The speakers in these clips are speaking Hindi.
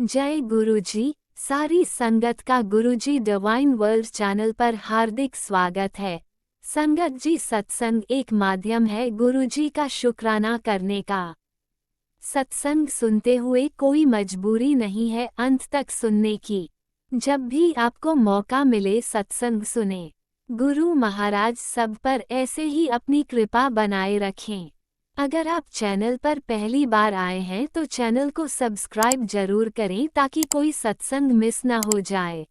जय गुरुजी। सारी संगत का गुरुजी डिवाइन वर्ल्ड चैनल पर हार्दिक स्वागत है। संगत जी, सत्संग एक माध्यम है गुरुजी का शुक्राना करने का। सत्संग सुनते हुए कोई मजबूरी नहीं है अंत तक सुनने की। जब भी आपको मौका मिले सत्संग सुने। गुरु महाराज सब पर ऐसे ही अपनी कृपा बनाए रखें। अगर आप चैनल पर पहली बार आए हैं तो चैनल को सब्सक्राइब जरूर करें ताकि कोई सत्संग मिस ना हो जाए।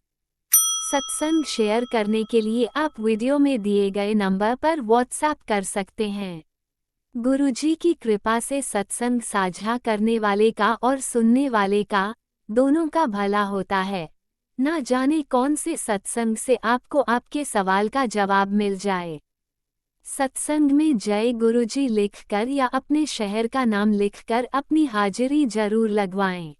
सत्संग शेयर करने के लिए आप वीडियो में दिए गए नंबर पर व्हाट्सएप कर सकते हैं। गुरुजी की कृपा से सत्संग साझा करने वाले का और सुनने वाले का दोनों का भला होता है। ना जाने कौन से सत्संग से आपको आपके सवाल का जवाब मिल जाए। सत्संग में जय गुरुजी लिखकर या अपने शहर का नाम लिखकर अपनी हाजिरी जरूर लगवाएं।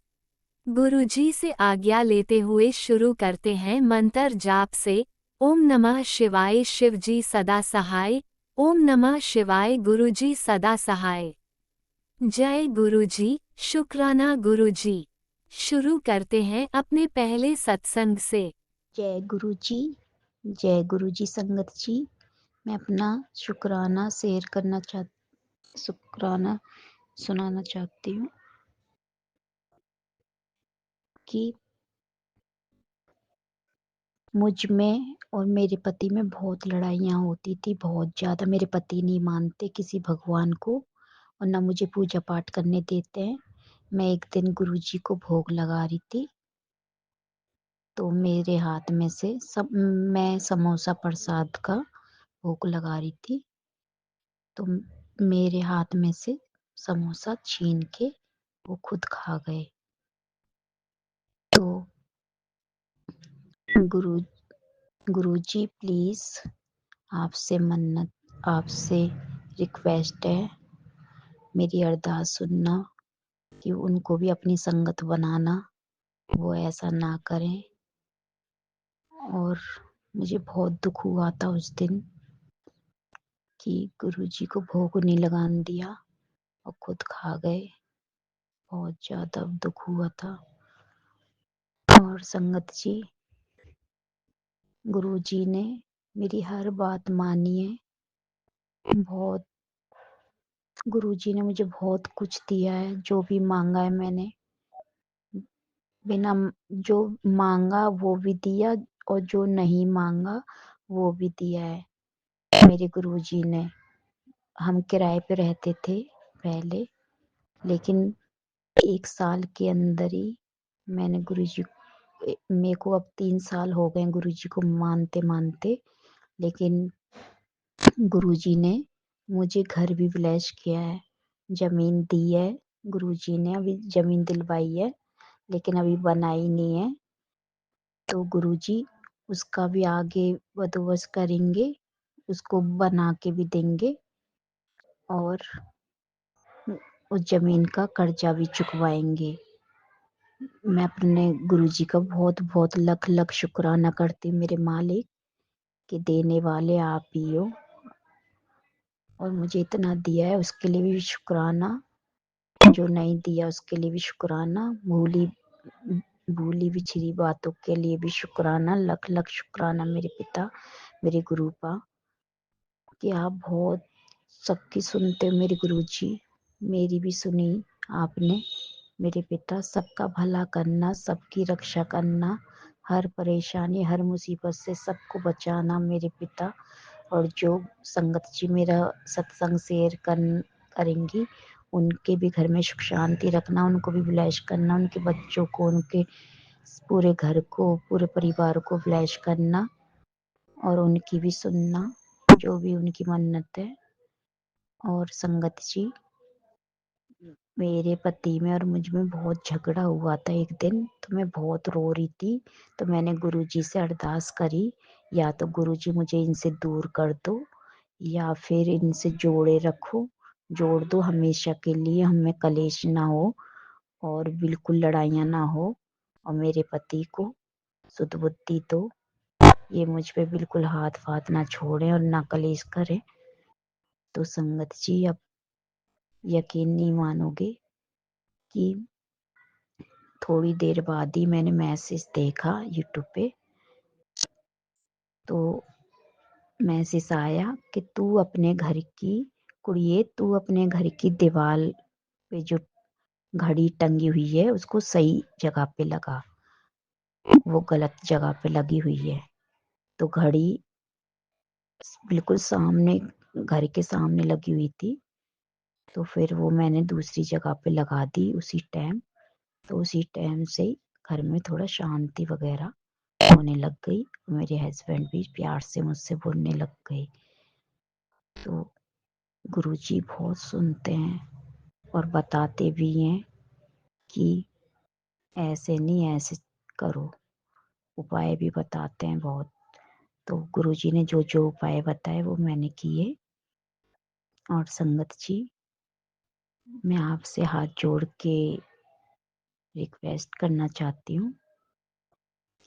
गुरुजी से आज्ञा लेते हुए शुरू करते हैं मंत्र जाप से। ओम नमः शिवाय शिवजी सदा सहाय। ओम नमः शिवाय गुरुजी सदा सहाय। जय गुरुजी, शुक्राना गुरुजी। शुरू करते हैं अपने पहले सत्संग से। जय गुरु जी। जय गुरु जी। संगत जी, मैं अपना शुक्राना शुक्राना सुनाना चाहती हूँ कि मुझ में और मेरे पति में बहुत लड़ाइयाँ होती थी, बहुत ज़्यादा। मेरे पति नहीं मानते किसी भगवान को और ना मुझे पूजा पाठ करने देते हैं। मैं एक दिन गुरु जी को भोग लगा रही थी तो मेरे हाथ में से मैं समोसा प्रसाद का भोग लगा रही थी तो मेरे हाथ में से समोसा छीन के वो खुद खा गए। तो गुरुजी प्लीज आपसे रिक्वेस्ट है, मेरी अरदास सुनना कि उनको भी अपनी संगत बनाना, वो ऐसा ना करें। और मुझे बहुत दुख हुआ था उस दिन कि गुरुजी को भोग नहीं लगाने दिया और खुद खा गए। बहुत ज्यादा दुख हुआ था। और संगत जी, गुरुजी ने मेरी हर बात मानी है। गुरुजी ने मुझे बहुत कुछ दिया है, जो भी मांगा है मैंने, बिना जो मांगा वो भी दिया और जो नहीं मांगा वो भी दिया है मेरे गुरुजी ने। हम किराए पे रहते थे पहले, लेकिन 1 साल के अंदर ही मैंने गुरुजी, मेरे को अब 3 साल हो गए गुरुजी को मानते मानते, लेकिन गुरुजी ने मुझे घर भी ब्लेस किया है, जमीन दी है। गुरुजी ने अभी जमीन दिलवाई है लेकिन अभी बनाई नहीं है, तो गुरुजी उसका भी आगे बंदोबस्त करेंगे, उसको बना के भी देंगे और उस जमीन का कर्जा भी चुकवाएंगे। मैं अपने गुरुजी का बहुत बहुत लख लख शुक्राना करती हूँ मेरे मालिक, कि देने वाले आप ही हो और मुझे इतना दिया है उसके लिए भी शुक्राना, जो नहीं दिया उसके लिए भी शुक्राना, भूली बिछड़ी बातों के लिए भी शुक्राना, लख लख शुक्राना मेरे पिता, मेरे गुरुपा, कि आप बहुत सबकी सुनते हो मेरे गुरुजी। मेरी भी सुनी आपने मेरे पिता। सबका भला करना, सबकी रक्षा करना, हर परेशानी हर मुसीबत से सबको बचाना मेरे पिता। और जो संगत जी मेरा सत्संग शेयर करेंगी उनके भी घर में सुख शांति रखना, उनको भी ब्लेस करना, उनके बच्चों को, उनके पूरे घर को, पूरे परिवार को ब्लेस करना और उनकी भी सुनना, जो भी उनकी मन्नत है। और संगत जी, मेरे पति में और मुझ में बहुत झगड़ा हुआ था एक दिन, तो मैं बहुत रो रही थी। तो मैंने गुरुजी से अरदास करी, या तो गुरुजी मुझे इनसे दूर कर दो या फिर इनसे जोड़े रखो, जोड़ दो हमेशा के लिए, हमें कलेश ना हो और बिल्कुल लड़ाइयाँ ना हो, और मेरे पति को सुध बुद्धि दो, ये मुझ पे बिल्कुल हाथ फाथ ना छोड़े और ना कलेश करे। तो संगत जी, अब यकीन नहीं मानोगे कि थोड़ी देर बाद ही मैंने मैसेज देखा यूट्यूब पे, तो मैसेज आया कि तू अपने घर की कुड़िए, तू अपने घर की दीवार पे जो घड़ी टंगी हुई है उसको सही जगह पे लगा, वो गलत जगह पे लगी हुई है। तो घड़ी बिल्कुल सामने, घर के सामने लगी हुई थी, तो फिर वो मैंने दूसरी जगह पे लगा दी उसी टाइम। तो उसी टाइम से घर में थोड़ा शांति वगैरह होने लग गई। मेरे हस्बैंड भी प्यार से मुझसे बोलने लग गए। तो गुरुजी बहुत सुनते हैं और बताते भी हैं कि ऐसे नहीं, ऐसे करो, उपाय भी बताते हैं बहुत। तो गुरुजी ने जो जो उपाय बताए वो मैंने किए। और संगत जी, मैं आपसे हाथ जोड़ के रिक्वेस्ट करना चाहती हूँ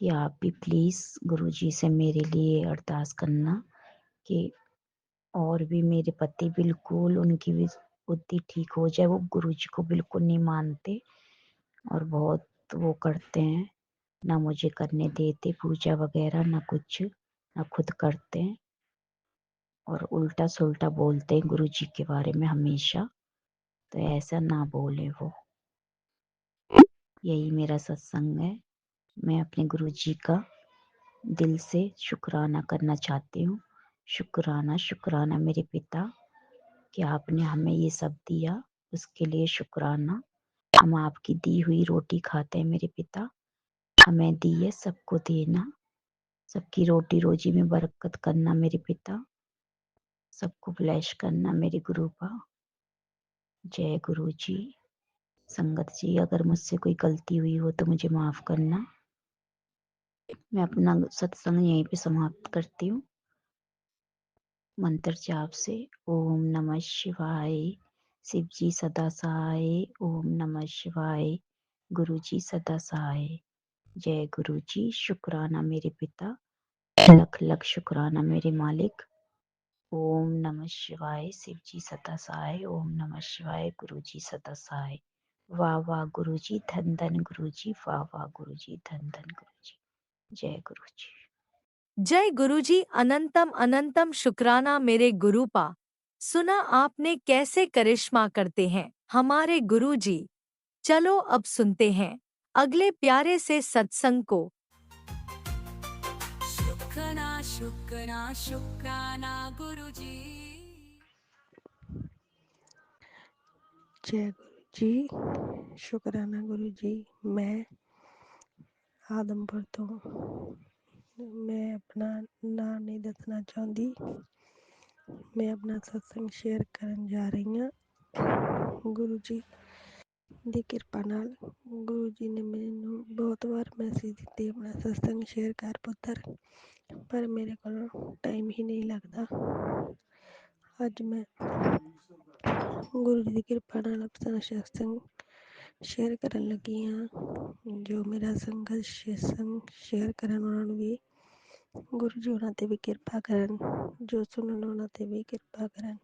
कि आप भी प्लीज गुरुजी से मेरे लिए अरदास करना कि और भी मेरे पति बिल्कुल, उनकी भी बुद्धि ठीक हो जाए। वो गुरुजी को बिल्कुल नहीं मानते और बहुत वो करते हैं, ना मुझे करने देते पूजा वगैरह, ना कुछ, ना खुद करते हैं और उल्टा सुल्टा बोलते हैं गुरुजी के बारे में हमेशा। तो ऐसा ना बोले वो। यही मेरा सत्संग है। मैं अपने गुरुजी का दिल से शुक्राना करना चाहती हूँ। शुक्राना, शुक्राना मेरे पिता कि आपने हमें ये सब दिया, उसके लिए शुक्राना। हम आपकी दी हुई रोटी खाते हैं मेरे पिता, हमें दी है, सबको देना, सबकी रोटी रोजी में बरकत करना मेरे पिता, सबको ब्लेस करना मेरे गुरुपा। जय गुरु जी। संगत जी, अगर मुझसे कोई गलती हुई हो तो मुझे माफ करना। मैं अपना सत्संग यहीं पे समाप्त करती हूँ मंत्र जाप से। ओम नमः शिवाय। शिव जी सदा सहाय। ओम नमः शिवाय। गुरु जी सदा सहाय। जय गुरु जी। शुक्राना मेरे पिता, लख लख शुक्राना मेरे मालिक। ओम नमः शिवाय। शिव जी सदा सहाय। ओम नमः शिवाय। गुरु जी सदा सहाय। वाह वाह गुरु जी, धन धन गुरु जी, वाह वाह गुरु जी, धन धन गुरु जी। जय गुरु जी। जय गुरुजी। अनंतम अनंतम शुक्राना मेरे गुरुपा। सुना आपने कैसे करिश्मा करते हैं हमारे गुरुजी। चलो अब सुनते हैं अगले प्यारे से सत्संग को। शुक्राना शुक्राना शुक्राना गुरुजी। जय गुरु जी। शुक्राना गुरु जी। मैं आदमपुर तो मैं अपना नाम नहीं दसना चाहती। मैं अपना सत्संग शेयर करन जा रही हूँ। गुरु जी ਦੀ ਕਿਰਪਾ ਨਾਲ ਗੁਰੂ ਜੀ ਨੇ ਮੈਨੂੰ ਬਹੁਤ ਵਾਰ ਮੈਸੇਜ ਦਿੱਤੇ ਆਪਣਾ ਸਤਸੰਗ ਸ਼ੇਅਰ ਕਰ ਪੁੱਤਰ, ਪਰ ਮੇਰੇ ਕੋਲ ਟਾਈਮ ਹੀ ਨਹੀਂ ਲੱਗਦਾ। ਅੱਜ ਮੈਂ ਗੁਰੂ ਜੀ ਦੀ ਕਿਰਪਾ ਨਾਲ ਆਪਣਾ ਸਤਸੰਗ ਸ਼ੇਅਰ ਕਰਨ ਲੱਗੀ ਹਾਂ। ਜੋ ਮੇਰਾ ਸੰਘਰਸ਼ ਸਤਸੰਗ ਸ਼ੇਅਰ ਕਰਨ ਉਹਨਾਂ ਨੂੰ ਵੀ ਗੁਰੂ ਜੀ ਉਹਨਾਂ 'ਤੇ ਵੀ ਕਿਰਪਾ ਕਰਨ, ਜੋ ਸੁਣਨ ਉਹਨਾਂ 'ਤੇ ਵੀ ਕਿਰਪਾ ਕਰਨ।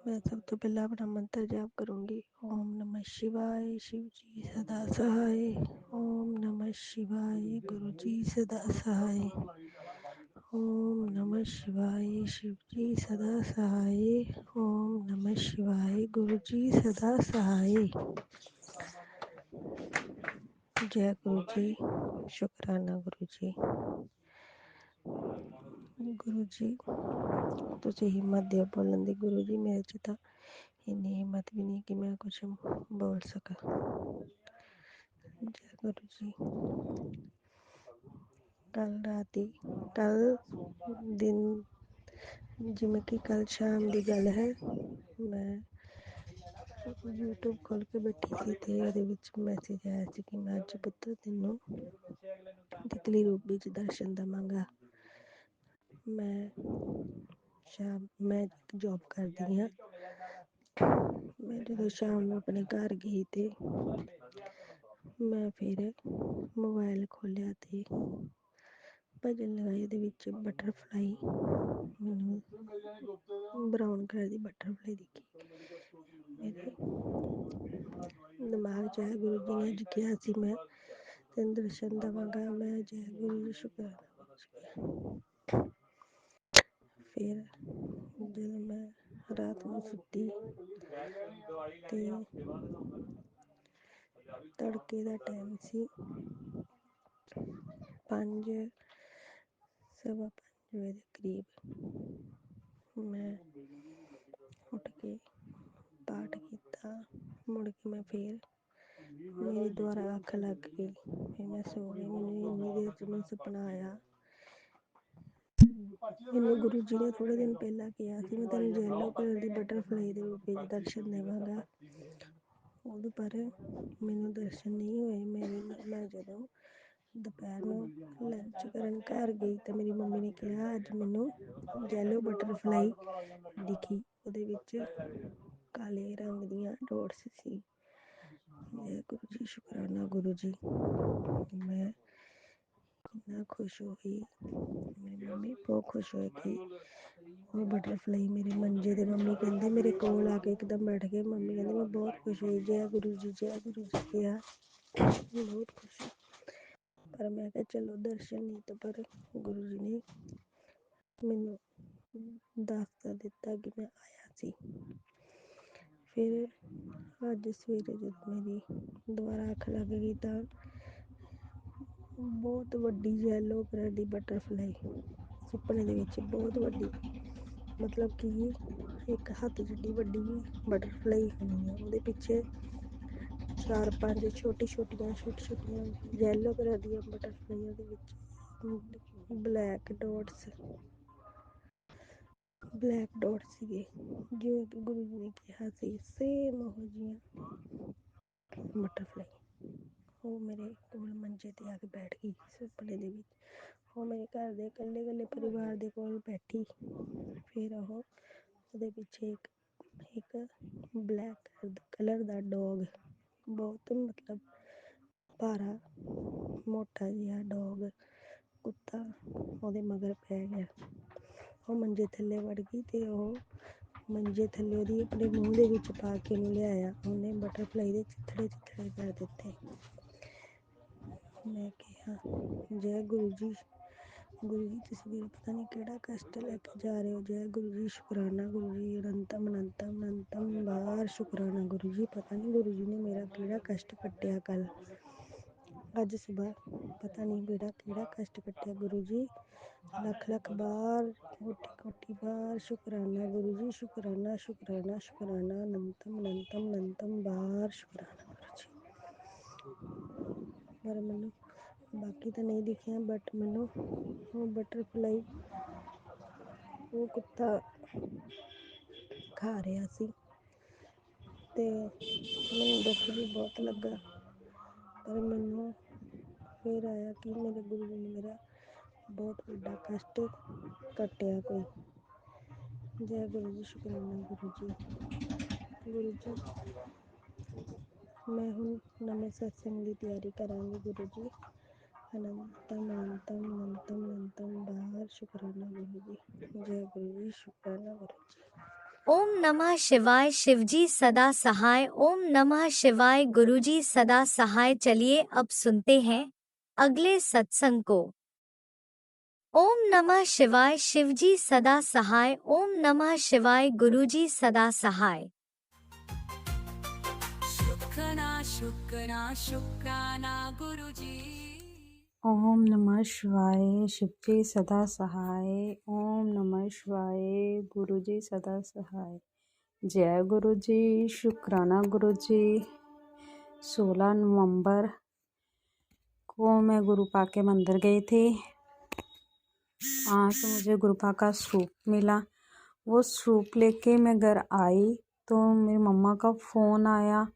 मैं सब तो पहला अपना मंत्र जाप करूंगी। ओम नमः शिवाय। शिव जी सदा सहाय। ओम नमः शिवाय। गुरु जी सदा सहाय। ओम नमः शिवाय। शिव जी सदा सहाय। ओम नमः शिवाय। गुरु जी सदा सहाय। जय गुरु जी। शुक्राना गुरु जी। गुरु जी ਤੁਸੀਂ ਹਿੰਮਤ ਦਿਓ ਬੋਲਣ ਦੀ। ਗੁਰੂ ਜੀ ਮੇਰੇ 'ਚ ਤਾਂ ਇੰਨੀ ਹਿੰਮਤ ਵੀ ਨਹੀਂ ਕਿ ਮੈਂ ਕੁਛ ਬੋਲ ਸਕਾਂ। ਜੈ ਗੁਰੂ ਜੀ। ਕੱਲ ਦਿਨ, ਜਿਵੇਂ ਕਿ ਕੱਲ ਸ਼ਾਮ ਦੀ ਗੱਲ ਹੈ, ਮੈਂ YouTube ਖੋਲ੍ਹ ਕੇ ਬੈਠੀ ਸੀ ਅਤੇ ਉਹਦੇ ਵਿੱਚ ਮੈਸੇਜ ਆਇਆ ਸੀ ਕਿ ਮੈਂ ਅੱਜ ਪੁੱਤਰ ਤੈਨੂੰ ਤਿਤਲੀ ਰੂਪ ਵਿੱਚ ਦਰਸ਼ਨ ਦੇਵਾਂਗਾ। ਮੈਂ ਜੋਬ ਕਰਦੀ ਹਾਂ। ਮੈਂ ਜਦੋਂ ਸ਼ਾਮ ਨੂੰ ਆਪਣੇ ਘਰ ਗਈ ਅਤੇ ਮੈਂ ਫਿਰ ਮੋਬਾਇਲ ਖੋਲ੍ਹਿਆ ਅਤੇ ਭਜਨ ਲਗਾਏ, ਉਹਦੇ ਵਿੱਚ ਬਟਰਫਲਾਈ ਮੈਨੂੰ ਬਰਾਊਨ ਕਲਰ ਦੀ ਬਟਰਫਲਾਈ ਦਿਖੀ। ਮੇਰੇ ਦਿਮਾਗ 'ਚ ਆਇਆ, ਗੁਰੂ ਜੀ ਨੇ ਅੱਜ ਕਿਹਾ ਸੀ ਮੈਂ ਤੈਨੂੰ ਦਰਸ਼ਨ ਦੇਵਾਂਗਾ। ਮੈਂ ਜੈ ਗੁਰੂ ਜੀ, ਸ਼ੁਕਰਾਨਾ ਗੁਰੂ ਜੀ। ਫਿਰ ਜਦੋਂ ਮੈਂ ਰਾਤ ਨੂੰ ਸੁੱਤੀ ਤੇ ਤੜਕੇ ਦਾ ਟਾਈਮ ਸੀ, 5 ਸਵਾ 5 ਵਜੇ ਦੇ ਕਰੀਬ ਮੈਂ ਉੱਠ ਕੇ ਪਾਠ ਕੀਤਾ। ਮੁੜ ਕੇ ਮੈਂ ਫਿਰ ਮੇਰੀ ਦੁਬਾਰਾ ਅੱਖ ਲੱਗ ਗਈ, ਫਿਰ ਮੈਂ ਸੋ ਗਈ। ਮੈਨੂੰ ਇੰਨੀ ਦੇਰ 'ਚ ਮੈਨੂੰ ਸੁਪਨਾ ਆਇਆ, ਮੈਨੂੰ ਗੁਰੂ ਜੀ ਨੇ ਥੋੜ੍ਹੇ ਦਿਨ ਪਹਿਲਾਂ ਕਿਹਾ ਸੀ ਮੈਂ ਤੈਨੂੰ ਯੈਲੋ ਕਲਰ ਦੀ ਬਟਰਫਲਾਈ ਦੇ ਰੂਪ ਵਿੱਚ ਦਰਸ਼ਨ ਦੇਵਾਂਗਾ। ਉਦੋਂ ਪਰ ਮੈਨੂੰ ਦਰਸ਼ਨ ਨਹੀਂ ਹੋਏ। ਮੈਂ ਜਦੋਂ ਦੁਪਹਿਰ ਨੂੰ ਲੰਚ ਕਰਨ ਘਰ ਗਈ ਤਾਂ ਮੇਰੀ ਮੰਮੀ ਨੇ ਕਿਹਾ ਅੱਜ ਮੈਨੂੰ ਯੈਲੋ ਬਟਰਫਲਾਈ ਦਿਖੀ, ਉਹਦੇ ਵਿੱਚ ਕਾਲੇ ਰੰਗ ਦੀਆਂ ਡੋਟਸ ਸੀ। ਜੈ ਗੁਰੂ ਜੀ, ਸ਼ੁਕਰਾਨਾ ਗੁਰੂ ਜੀ। ਮੈਂ ਕਿੰਨਾ ਖੁਸ਼ ਹੋਈ, ਮੇਰੀ ਮੰਮੀ ਬਹੁਤ ਖੁਸ਼ ਹੋਈ ਕਿ ਉਹ ਬਟਰਫਲਾਈ ਮੇਰੇ ਮੰਜੇ ਦੇ, ਮੰਮੀ ਕਹਿੰਦੇ ਮੇਰੇ ਕੋਲ ਆ ਕੇ ਇੱਕਦਮ ਬੈਠ ਗਏ। ਮੰਮੀ ਕਹਿੰਦੇ ਮੈਂ ਬਹੁਤ ਖੁਸ਼ ਹੋਈ, ਜੈ ਗੁਰੂ ਜੀ, ਜੈ ਗੁਰੂ ਜੀ ਕਿਹਾ, ਬਹੁਤ ਖੁਸ਼। ਪਰ ਮੈਂ ਕਿਹਾ ਚਲੋ ਦਰਸ਼ਨ ਨਹੀਂ ਤਾਂ ਪਰ ਗੁਰੂ ਜੀ ਨੇ ਮੈਨੂੰ ਦੱਸ ਤਾਂ ਦਿੱਤਾ ਕਿ ਮੈਂ ਆਇਆ ਸੀ। ਫਿਰ ਅੱਜ ਸਵੇਰੇ ਜਦੋਂ ਮੇਰੀ ਦੁਬਾਰਾ ਅੱਖ ਲੱਗ ਗਈ ਤਾਂ ਬਹੁਤ ਵੱਡੀ ਯੈਲੋ ਕਲਰ ਦੀ ਬਟਰਫਲਾਈ ਸੁਪਨੇ ਦੇ ਵਿੱਚ, ਬਹੁਤ ਵੱਡੀ, ਮਤਲਬ ਕਿ ਇੱਕ ਹੱਥ ਜਿੱਡੀ ਵੱਡੀ ਬਟਰਫਲਾਈ ਹੋਣੀ ਹੈ। ਉਹਦੇ ਪਿੱਛੇ 4-5 ਛੋਟੀਆਂ ਯੈਲੋ ਕਲਰ ਦੀਆਂ ਬਟਰਫਲਾਈਆਂ ਦੇ ਵਿੱਚ ਬਲੈਕ ਡੋਟ ਸੀਗੇ, ਜਿਵੇਂ ਕਿ ਗੁਰੂ ਜੀ ਨੇ ਕਿਹਾ ਸੀ ਸੇਮ ਉਹੋ ਜਿਹੀਆਂ ਬਟਰਫਲਾਈ। ਉਹ ਮੇਰੇ ਕੋਲ ਮੰਜੇ ਤੇ ਆ ਕੇ ਬੈਠ ਗਈ ਸੁਪਨੇ ਦੇ ਵਿੱਚ। ਉਹ ਮੇਰੇ ਘਰ ਦੇ ਇਕੱਲੇ ਪਰਿਵਾਰ ਦੇ ਕੋਲ ਬੈਠੀ। ਫਿਰ ਉਹਦੇ ਪਿੱਛੇ ਇੱਕ ਬਲੈਕ ਕਲਰ ਦਾ ਡੋਗ, ਬਹੁਤ ਮਤਲਬ ਭਾਰਾ ਮੋਟਾ ਜਿਹਾ ਡੋਗ, ਕੁੱਤਾ ਉਹਦੇ ਮਗਰ ਪੈ ਗਿਆ। ਉਹ ਮੰਜੇ ਥੱਲੇ ਵੜ ਗਈ ਤੇ ਉਹ ਮੰਜੇ ਥੱਲੇ ਉਹਦੀ ਆਪਣੇ ਮੂੰਹ ਦੇ ਵਿੱਚ ਪਾ ਕੇ ਉਹਨੂੰ ਲਿਆਇਆ। ਉਹਨੇ ਬਟਰਫਲਾਈ ਦੇ ਚਿੱਥੜੇ ਕਰ ਦਿੱਤੇ। ਮੈਂ ਕਿਹਾ ਜੈ ਗੁਰੂ ਜੀ, ਗੁਰੂ ਜੀ ਤੁਸੀਂ ਮੇਰਾ ਪਤਾ ਨਹੀਂ ਕਿਹੜਾ ਕਸ਼ਟ ਲੈ ਕੇ ਜਾ ਰਹੇ ਹੋ। ਜੈ ਗੁਰੂ ਜੀ, ਸ਼ੁਕਰਾਨਾ ਗੁਰੂ ਜੀ, ਅਨੰਤਮ ਅਨੰਤਮ ਅਨੰਤਮ ਬਾਰ ਸ਼ੁਕਰਾਨਾ ਗੁਰੂ ਜੀ। ਪਤਾ ਨਹੀਂ ਗੁਰੂ ਜੀ ਨੇ ਮੇਰਾ ਕਿਹੜਾ ਕਸ਼ਟ ਕੱਟਿਆ ਕੱਲ, ਅੱਜ ਸੁਬਾਹ ਪਤਾ ਨਹੀਂ ਮੇਰਾ ਕਿਹੜਾ ਕਸ਼ਟ ਕੱਟਿਆ। ਗੁਰੂ ਜੀ ਲੱਖ ਲੱਖ ਬਾਰ, ਕੋਟੀ ਬਾਰ ਸ਼ੁਕਰਾਨਾ ਗੁਰੂ ਜੀ, ਸ਼ੁਕਰਾਨਾ ਸ਼ੁਕਰਾਨਾ ਸ਼ੁਕਰਾਨਾ, ਅਨੰਤਮ ਅਨੰਤਮ ਅਨੰਤਮ ਬਾਰ ਸ਼ੁਕਰਾਨਾ ਗੁਰੂ ਜੀ। ਪਰ ਮੈਨੂੰ ਬਾਕੀ ਤਾਂ ਨਹੀਂ ਦਿਖਿਆ, ਬਟ ਮੈਨੂੰ ਉਹ ਬਟਰਫਲਾਈ, ਉਹ ਕੁੱਤਾ ਖਾ ਰਿਹਾ ਸੀ ਤੇ ਮੈਨੂੰ ਦੁੱਖ ਵੀ ਬਹੁਤ ਲੱਗਾ। ਪਰ ਮੈਨੂੰ ਫਿਰ ਆਇਆ ਕਿ ਮੇਰੇ ਗੁਰੂ ਜੀ ਨੇ ਮੇਰਾ ਬਹੁਤ ਵੱਡਾ ਕਸ਼ਟ ਕੱਟਿਆ ਕੋਈ। ਜੈ ਗੁਰੂ ਜੀ, ਸ਼ੁਕਰਾਨਾ ਗੁਰੂ ਜੀ। ਗੁਰੂ ਜੀ ਮੈਂ ਹੁਣ ਨਵੇਂ ਸਤਸੰਗ ਦੀ ਤਿਆਰੀ ਕਰਾਂਗੀ। ਗੁਰੂ ਜੀ ਅਨੰਤਮ ਅਨੰਤਮ ਅਨੰਤਮ ਅਨੰਤਮ ਬਾਰ ਸ਼ੁਕਰਾਨਾ ਗੁਰੂ ਜੀ। ਜੈ ਗੁਰੂ ਜੀ, ਸ਼ੁਕਰਾਨਾ ਗੁਰੂ ਜੀ। ओम नमः शिवाय। शिवजी सदा सहाय। ओम नमः शिवाय। गुरुजी सदा सहाय। चलिए अब सुनते हैं अगले सत्संग को। ओम नमः शिवाय। शिवजी सदा सहाय। ओम नमः शिवाय। गुरुजी सदा सहाय। शुक्राना गुरु जी। ओम नमः शिवाय। शिवजी सदा सहाय। ओम नमः शिवाय। गुरु जी सदा सहाय। जय गुरु जी, शुक्राना गुरु जी। 16 नवंबर को मैं गुरुपा के मंदिर गई थी। वहाँ से मुझे गुरुपा का स्वरूप मिला। वो स्वरूप लेके मैं घर आई तो मेरी मम्मा का फ़ोन आया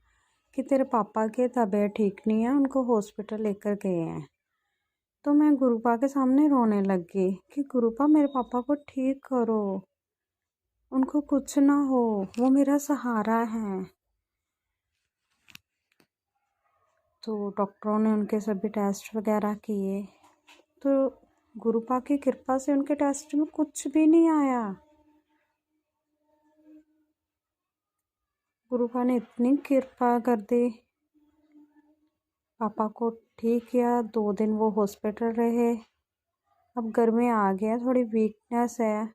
कि तेरे पापा की तबीयत ठीक नहीं है, उनको हॉस्पिटल लेकर गए हैं। तो मैं गुरुपा के सामने रोने लग गई कि गुरुपा मेरे पापा को ठीक करो, उनको कुछ ना हो, वो मेरा सहारा है। तो डॉक्टरों ने उनके सभी टेस्ट वगैरह किए तो गुरुपा की कृपा से उनके टेस्ट में कुछ भी नहीं आया। गुरुपा ने इतनी कृपा कर दी, पापा को ठीक किया। 2 दिन वो हॉस्पिटल रहे। अब घर में आ गया, थोड़ी वीकनेस है।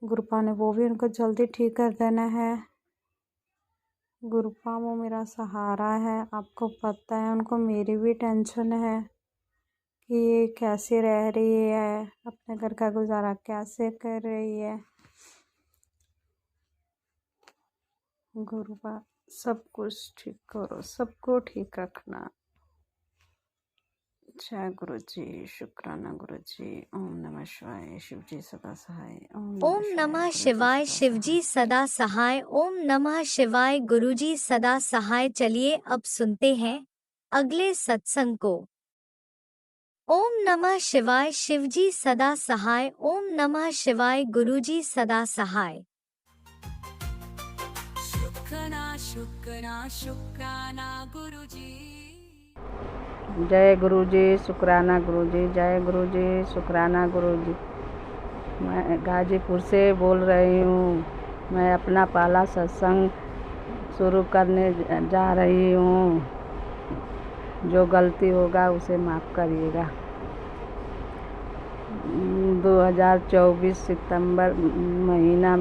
गुरुपा ने वो भी उनको जल्दी ठीक कर देना है। गुरुपा वो मेरा सहारा है। आपको पता है उनको मेरी भी टेंशन है कि ये कैसे रह रही है, अपने घर का गुजारा कैसे कर रही है। गुरुपा सब कुछ ठीक करो, सबको ठीक रखना। जय गुरु जी, शुक्राना गुरु जी। ओम नमः शिवाय, शिव जी सदा सहाय। ओम नमः शिवाय, शिवजी सदा सहाय। ओम नमः शिवाय, गुरुजी सदा सहाय। चलिए अब सुनते हैं अगले सत्संग को। ओम नमः शिवाय, शिवजी सदा सहाय। ओम नमः शिवाय, गुरुजी सदा सहाय। शुक्राना शुक्राना शुक्राना गुरुजी। जय गुरु जी, शुक्राना गुरु जी। जय गुरु जी, शुक्राना गुरु जी। मैं गाजीपुर से बोल रही हूँ। मैं अपना पहला सत्संग शुरू करने जा रही हूँ। जो गलती होगा उसे माफ़ करिएगा। 2024 सितंबर महीना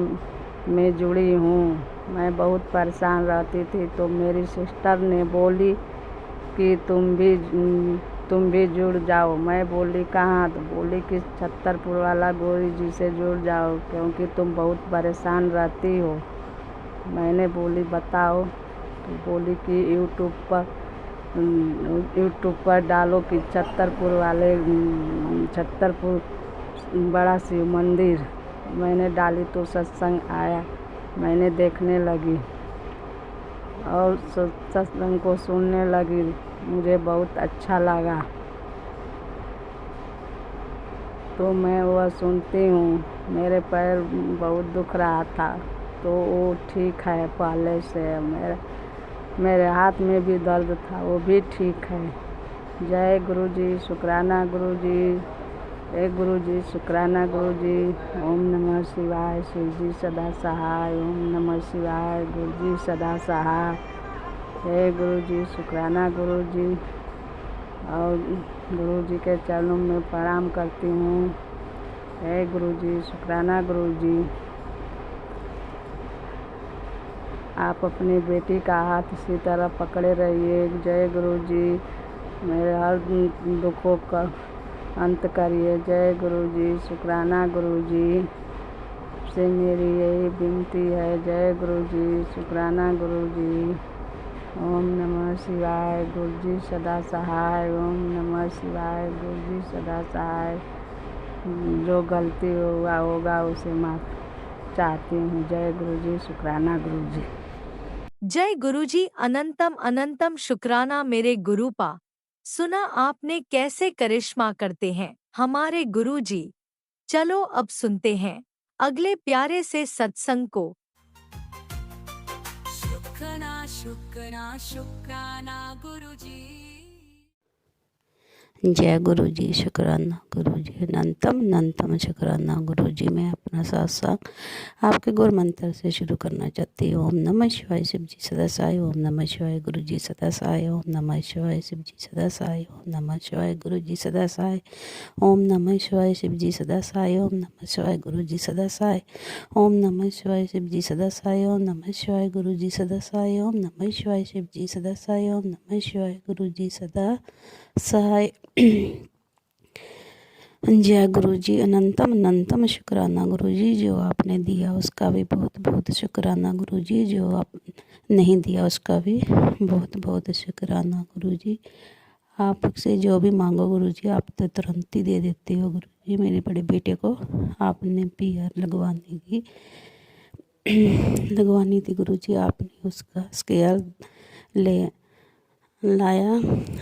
में जुड़ी हूँ। मैं बहुत परेशान रहती थी, तो मेरी सिस्टर ने बोली कि तुम भी जुड़ जाओ। मैं बोली कहाँ? तो बोली कि छतरपुर वाला गुरु जी से जुड़ जाओ, क्योंकि तुम बहुत परेशान रहती हो। मैंने बोली बताओ। तो बोली कि यूट्यूब पर डालो कि छतरपुर बड़ा शिव मंदिर। मैंने डाली तो सत्संग आया, मैंने देखने लगी और सत्संग को सुनने लगी। मुझे बहुत अच्छा लगा, तो मैं वह सुनती हूँ। मेरे पैर बहुत दुख रहा था, तो वो ठीक है पहले से। मेरे हाथ में भी दर्द था, वो भी ठीक है। जय गुरु जी, शुक्राना गुरु जी। जय गुरु जी, शुक्राना गुरु जी। ओम नमः शिवाय, शिव जी सदा सहाय। ओम नमः शिवाय, गुरु जी सदा सहाय। जय गुरु जी, शुक्राना गुरु जी। और गुरु जी के चरणों में प्रणाम करती हूँ। जय गुरु जी, शुक्राना गुरु जी। आप अपनी बेटी का हाथ इसी तरह पकड़े रहिए। जय गुरु जी, मेरे हर दुखों का अंत करिए। जय गुरु जी, शुक्राना गुरु जी। से मेरी यही विनती है। जय गुरु जी, शुक्राना गुरु जी। ओम नमः शिवाय, गुरु जी सदा सहाय। ओम नमः शिवाय, गुरु जी सदा सहाय। जो गलती होगा उसे माफ़ चाहती हूँ। जय गुरु जी, शुक्राना गुरु जी। जय गुरुजी, अनंतम अनंतम शुक्राना मेरे गुरुपा। सुना आपने कैसे करिश्मा करते हैं हमारे गुरुजी। चलो अब सुनते हैं अगले प्यारे से सत्संग को। शुक्राना शुक्राना शुक्राना गुरुजी। जय गुरु जी, शुक्राना गुरु जी। अनंतम शुक्राना गुरु जी। मैं अपना सत्संग आपके गुरु मंत्र से शुरू करना चाहती हूँ। ओम नमः शिवाय, शिव जी सदा सहाय। ओम नमः शिवाय, गुरु जी सदा सहाय। ओम नमः शिवाय, शिव जी सदा सहाय। ओम नमः शिवाय, गुरु जी सदा सहाय। ओम नमः शिवाय, शिव जी सदा सहाय। ओम नमः शिवाय, गुरु जी सदा सहाय। ओम नमः शिवाय, शिव जी सदा सहाय। ओम नमः शिवाय, गुरु जी सदा सहाय। ओम नमः शिवाय, शिव जी सदा सहाय। ओम नमः शिवाय, गुरु जी सदा सहाय। जय गुरु जी, अनंतम शुक्राना गुरु जी। जो आपने दिया उसका भी बहुत बहुत शुक्राना गुरु जी। जो आप नहीं दिया उसका भी बहुत बहुत शुक्राना गुरु जी। आपसे जो भी मांगो गुरु जी, आप तो तुरंत ही दे देते हो गुरु जी। मेरे बड़े बेटे को आपने PR लगवानी थी गुरु जी। आपने उसका स्केल लाया।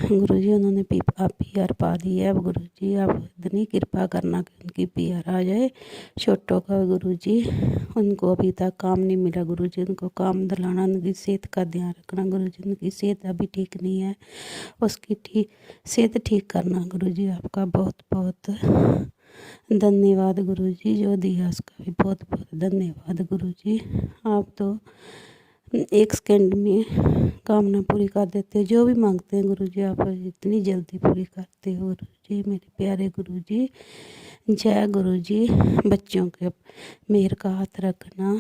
गुरुजी उन्होंने PR पा दी है। अब गुरुजी आप इतनी कृपा करना कि उनकी PR आ जाए। छोटों का गुरुजी, उनको अभी तक काम नहीं मिला गुरुजी, उनको काम दिलाना, उनकी सेहत का ध्यान रखना गुरुजी। उनकी सेहत अभी ठीक नहीं है, उसकी सेहत ठीक करना गुरुजी। आपका बहुत बहुत धन्यवाद गुरुजी, जो दिया उसका भी बहुत बहुत धन्यवाद गुरुजी। आप तो एक सेकंड में कामना पूरी कर देते हैं, जो भी मांगते हैं गुरुजी आप इतनी जल्दी पूरी करते हो गुरुजी। मेरे प्यारे गुरुजी, जय गुरुजी। बच्चों के मेहर का हाथ रखना,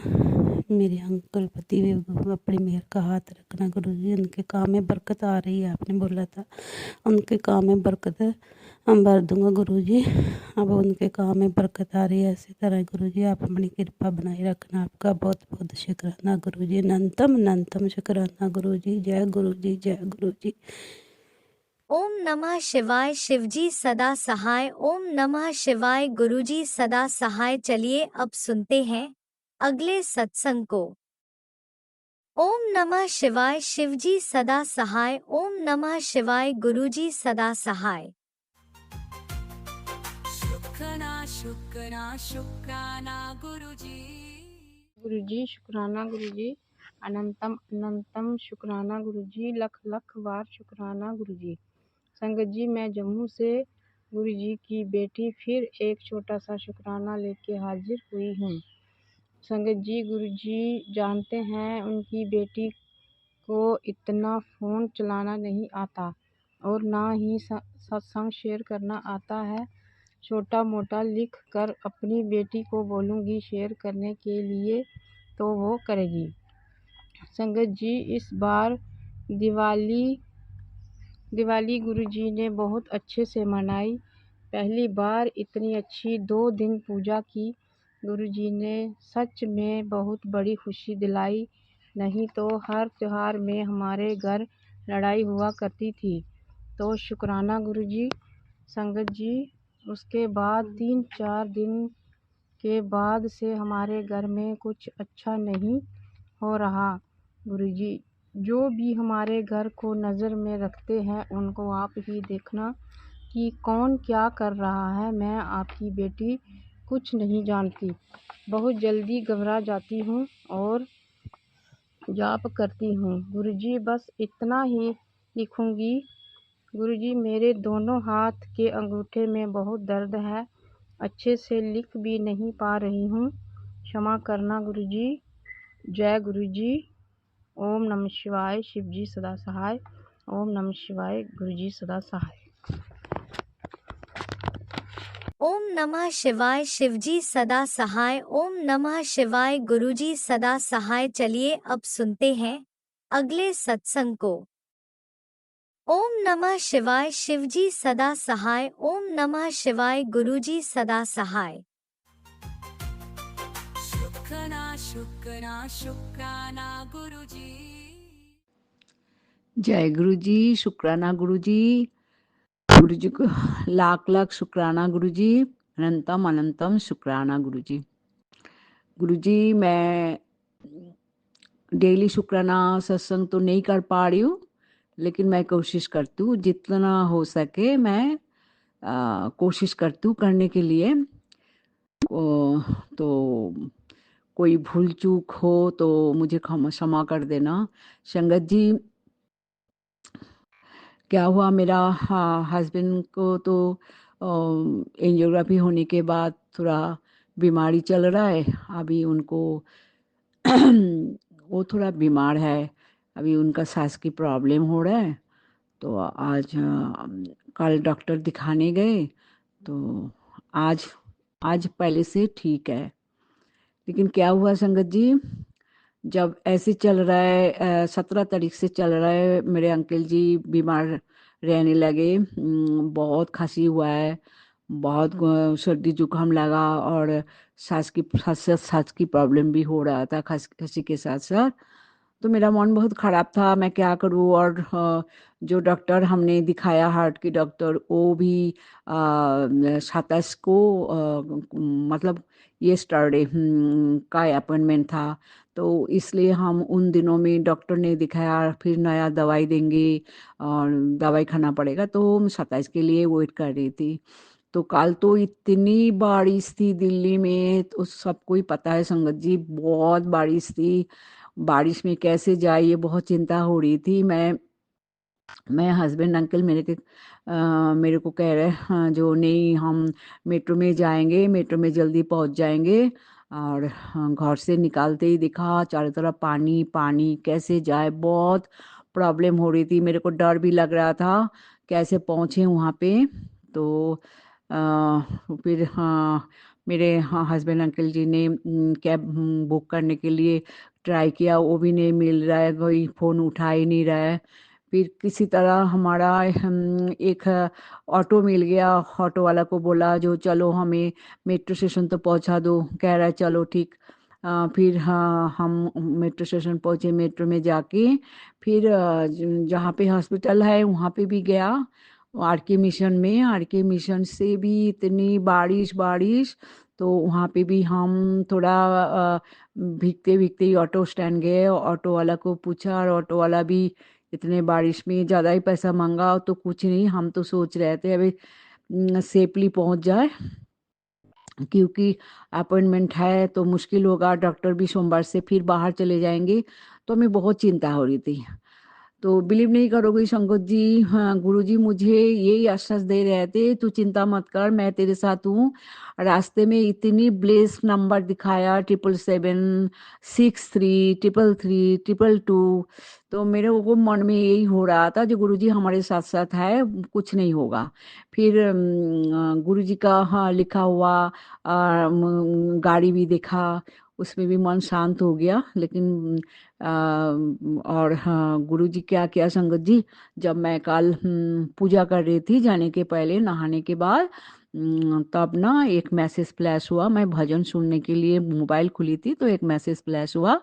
मेरे अंकल पति अपने मेहर का हाथ रखना गुरुजी। उनके काम में बरकत आ रही है, आपने बोला था उनके काम में बरकत हम भर दूंगा गुरुजी। अब उनके काम में बरकत आ रही है, इसी तरह गुरुजी आप अपनी कृपा बनाए रखना। आपका बहुत बहुत शुक्राना गुरुजी, अनंतम अनंतम शुक्राना गुरुजी। जय गुरुजी, जय गुरुजी। ओम नमः शिवाय। शिवजी सदा सहाय। ओम नमः शिवाय। गुरुजी सदा सहाय। चलिए अब सुनते हैं अगले सत्संग को। ओम नमः शिवाय। शिवजी सदा सहाय। ओम नमः शिवाय। गुरुजी सदा सहाय। शुक्राना शुक्राना गुरुजी। गुरुजी शुक्राना गुरुजी, अनंतम अनंतम शुक्राना गुरुजी, लख लख बार शुक्राना गुरुजी। संगत जी, मैं जम्मू से गुरुजी की बेटी फिर एक छोटा सा शुक्राना लेके हाजिर हुई हूँ। संगत जी, गुरुजी जानते हैं उनकी बेटी को इतना फ़ोन चलाना नहीं आता और ना ही सत्संग शेयर करना आता है। छोटा मोटा लिख कर अपनी बेटी को बोलूँगी शेयर करने के लिए तो वो करेगी। संगत जी, इस बार दिवाली गुरुजी ने बहुत अच्छे से मनाई। पहली बार इतनी अच्छी 2 दिन पूजा की। गुरुजी ने सच में बहुत बड़ी खुशी दिलाई, नहीं तो हर त्योहार में हमारे घर लड़ाई हुआ करती थी। तो शुक्राना गुरुजी। संगत जी, उसके बाद 3-4 दिन के बाद से हमारे घर में कुछ अच्छा नहीं हो रहा। गुरुजी, जो भी हमारे घर को नज़र में रखते हैं उनको आप ही देखना कि कौन क्या कर रहा है। मैं आपकी बेटी कुछ नहीं जानती, बहुत जल्दी घबरा जाती हूँ और जाप करती हूँ। गुरुजी, बस इतना ही लिखूँगी। गुरुजी, मेरे दोनों हाथ के अंगूठे में बहुत दर्द है, अच्छे से लिख भी नहीं पा रही हूँ, क्षमा करना गुरुजी। जय गुरुजी। ओम नमः शिवाय। शिवजी सदा सहाय। ओम नमः शिवाय। गुरुजी सदा सहाय। ओम नमः शिवाय। शिवजी सदा सहाय। ओम नमः शिवाय। गुरुजी सदा सहाय। चलिए अब सुनते हैं अगले सत्संग को। ओम नमः शिवाय। शिवजी सदा सहाय। ओम नमः शिवाय। गुरुजी सदा सहाय। शुक्राना गुरुजी। जय गुरुजी। शुक्राना गुरुजी। गुरुजी को लाख लाख शुक्राना गुरुजी, अनंतम अनंतम शुक्राना गुरुजी। गुरुजी, मैं डेली शुक्राना सत्संग तो नहीं कर पा रही हूँ, लेकिन मैं कोशिश करती हूँ जितना हो सके। मैं कोशिश करती हूँ करने के लिए। तो कोई भूल चूक हो तो मुझे क्षमा कर देना। संगत जी, क्या हुआ, मेरा हस्बैंड को तो एंजियोग्राफी होने के बाद थोड़ा बीमारी चल रहा है। अभी उनको वो थोड़ा बीमार है, अभी उनका सांस की प्रॉब्लम हो रहा है। तो आज कल डॉक्टर दिखाने गए तो आज पहले से ठीक है। लेकिन क्या हुआ संगत जी, जब ऐसे चल रहा है 17 तारीख से चल रहा है, मेरे अंकल जी बीमार रहने लगे। बहुत खांसी हुआ है, बहुत सर्दी जुकाम लगा और सांस की प्रॉब्लम भी हो रहा था खांसी के साथ साथ। तो मेरा मन बहुत ख़राब था, मैं क्या करूँ। और जो डॉक्टर हमने दिखाया, हार्ट की डॉक्टर, वो भी 27 को मतलब येस्टरडे का अपॉइंटमेंट था, तो इसलिए हम उन दिनों में डॉक्टर ने दिखाया, फिर नया दवाई देंगे और दवाई खाना पड़ेगा, तो 27 के लिए वेट कर रही थी। तो कल तो इतनी बारिश थी दिल्ली में, तो सबको ही पता है संगत जी, बहुत बारिश थी। बारिश में कैसे जाए ये बहुत चिंता हो रही थी। मैं हस्बैंड अंकल मेरे को कह रहे हाँ, जो नहीं हम मेट्रो में जाएंगे, मेट्रो में जल्दी पहुंच जाएंगे। और घर से निकालते ही देखा चारों तरफ पानी पानी, कैसे जाए, बहुत प्रॉब्लम हो रही थी। मेरे को डर भी लग रहा था कैसे पहुँचे वहाँ पे। तो फिर हाँ, मेरे हाँ हस्बैंड अंकल जी ने कैब बुक करने के लिए ट्राई किया, वो भी नहीं मिल रहा है, कोई फ़ोन उठा ही नहीं रहा है। फिर किसी तरह हमारा एक ऑटो मिल गया। ऑटो वाला को बोला जो चलो हमें मेट्रो स्टेशन तो पहुंचा दो, कह रहा है चलो ठीक। फिर हाँ हम मेट्रो स्टेशन पहुंचे, मेट्रो में जाके फिर जहाँ पे हॉस्पिटल है वहाँ पे भी गया, आर के मिशन में। आर के मिशन से भी इतनी बारिश बारिश, तो वहाँ पे भी हम थोड़ा भीगते भीगते ही ऑटो स्टैंड गए। ऑटो वाला को पूछा और ऑटो वाला भी इतने बारिश में ज़्यादा ही पैसा मांगा। तो कुछ नहीं, हम तो सोच रहे थे अभी सेफली पहुंच जाए, क्योंकि अपॉइंटमेंट है तो मुश्किल होगा। डॉक्टर भी सोमवार से फिर बाहर चले जाएंगे, तो हमें बहुत चिंता हो रही थी। तो बिलीव नहीं करोगे संगत जी, हाँ गुरुजी मुझे यही आश्वास दे रहे थे, तू चिंता मत कर, मैं तेरे साथ हूँ। रास्ते में इतनी ब्लेस नंबर दिखाया, 777, 63, 333, 222। तो मेरे को मन में यही हो रहा था जो गुरुजी हमारे साथ साथ है, कुछ नहीं होगा। फिर गुरुजी का हाँ लिखा हुआ गाड़ी भी देखा, उसमें भी मन शांत हो गया। लेकिन और हाँ गुरुजी क्या किया संगत जी, जब मैं कल पूजा कर रही थी जाने के पहले, नहाने के बाद, तब ना एक मैसेज फ्लैश हुआ। मैं भजन सुनने के लिए मोबाइल खुली थी, तो एक मैसेज फ्लैश हुआ।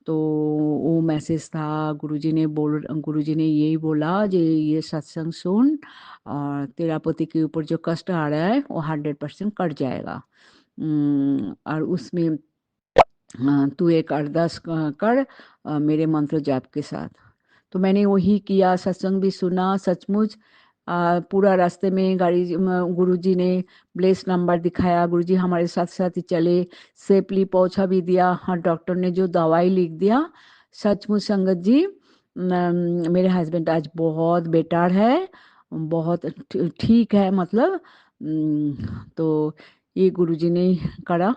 तो वो मैसेज था, गुरुजी ने यही बोला जे ये सत्संग सुन, और तेरा पति के ऊपर जो कष्ट आ रहा है वो 100% कट जाएगा। और उसमें तू एक अरदास कर मेरे मंत्र जाप के साथ। तो मैंने वही किया, सत्संग भी सुना। सचमुच पूरा रास्ते में गुरुजी ने ब्लेस नंबर दिखाया, गुरुजी हमारे साथ साथ ही चले, सेफली पहुंचा भी दिया। हाँ डॉक्टर ने जो दवाई लिख दिया, सचमुच संगत जी मेरे हस्बैंड आज बहुत बेटर है, बहुत ठीक है। मतलब तो ये गुरुजी ने करा।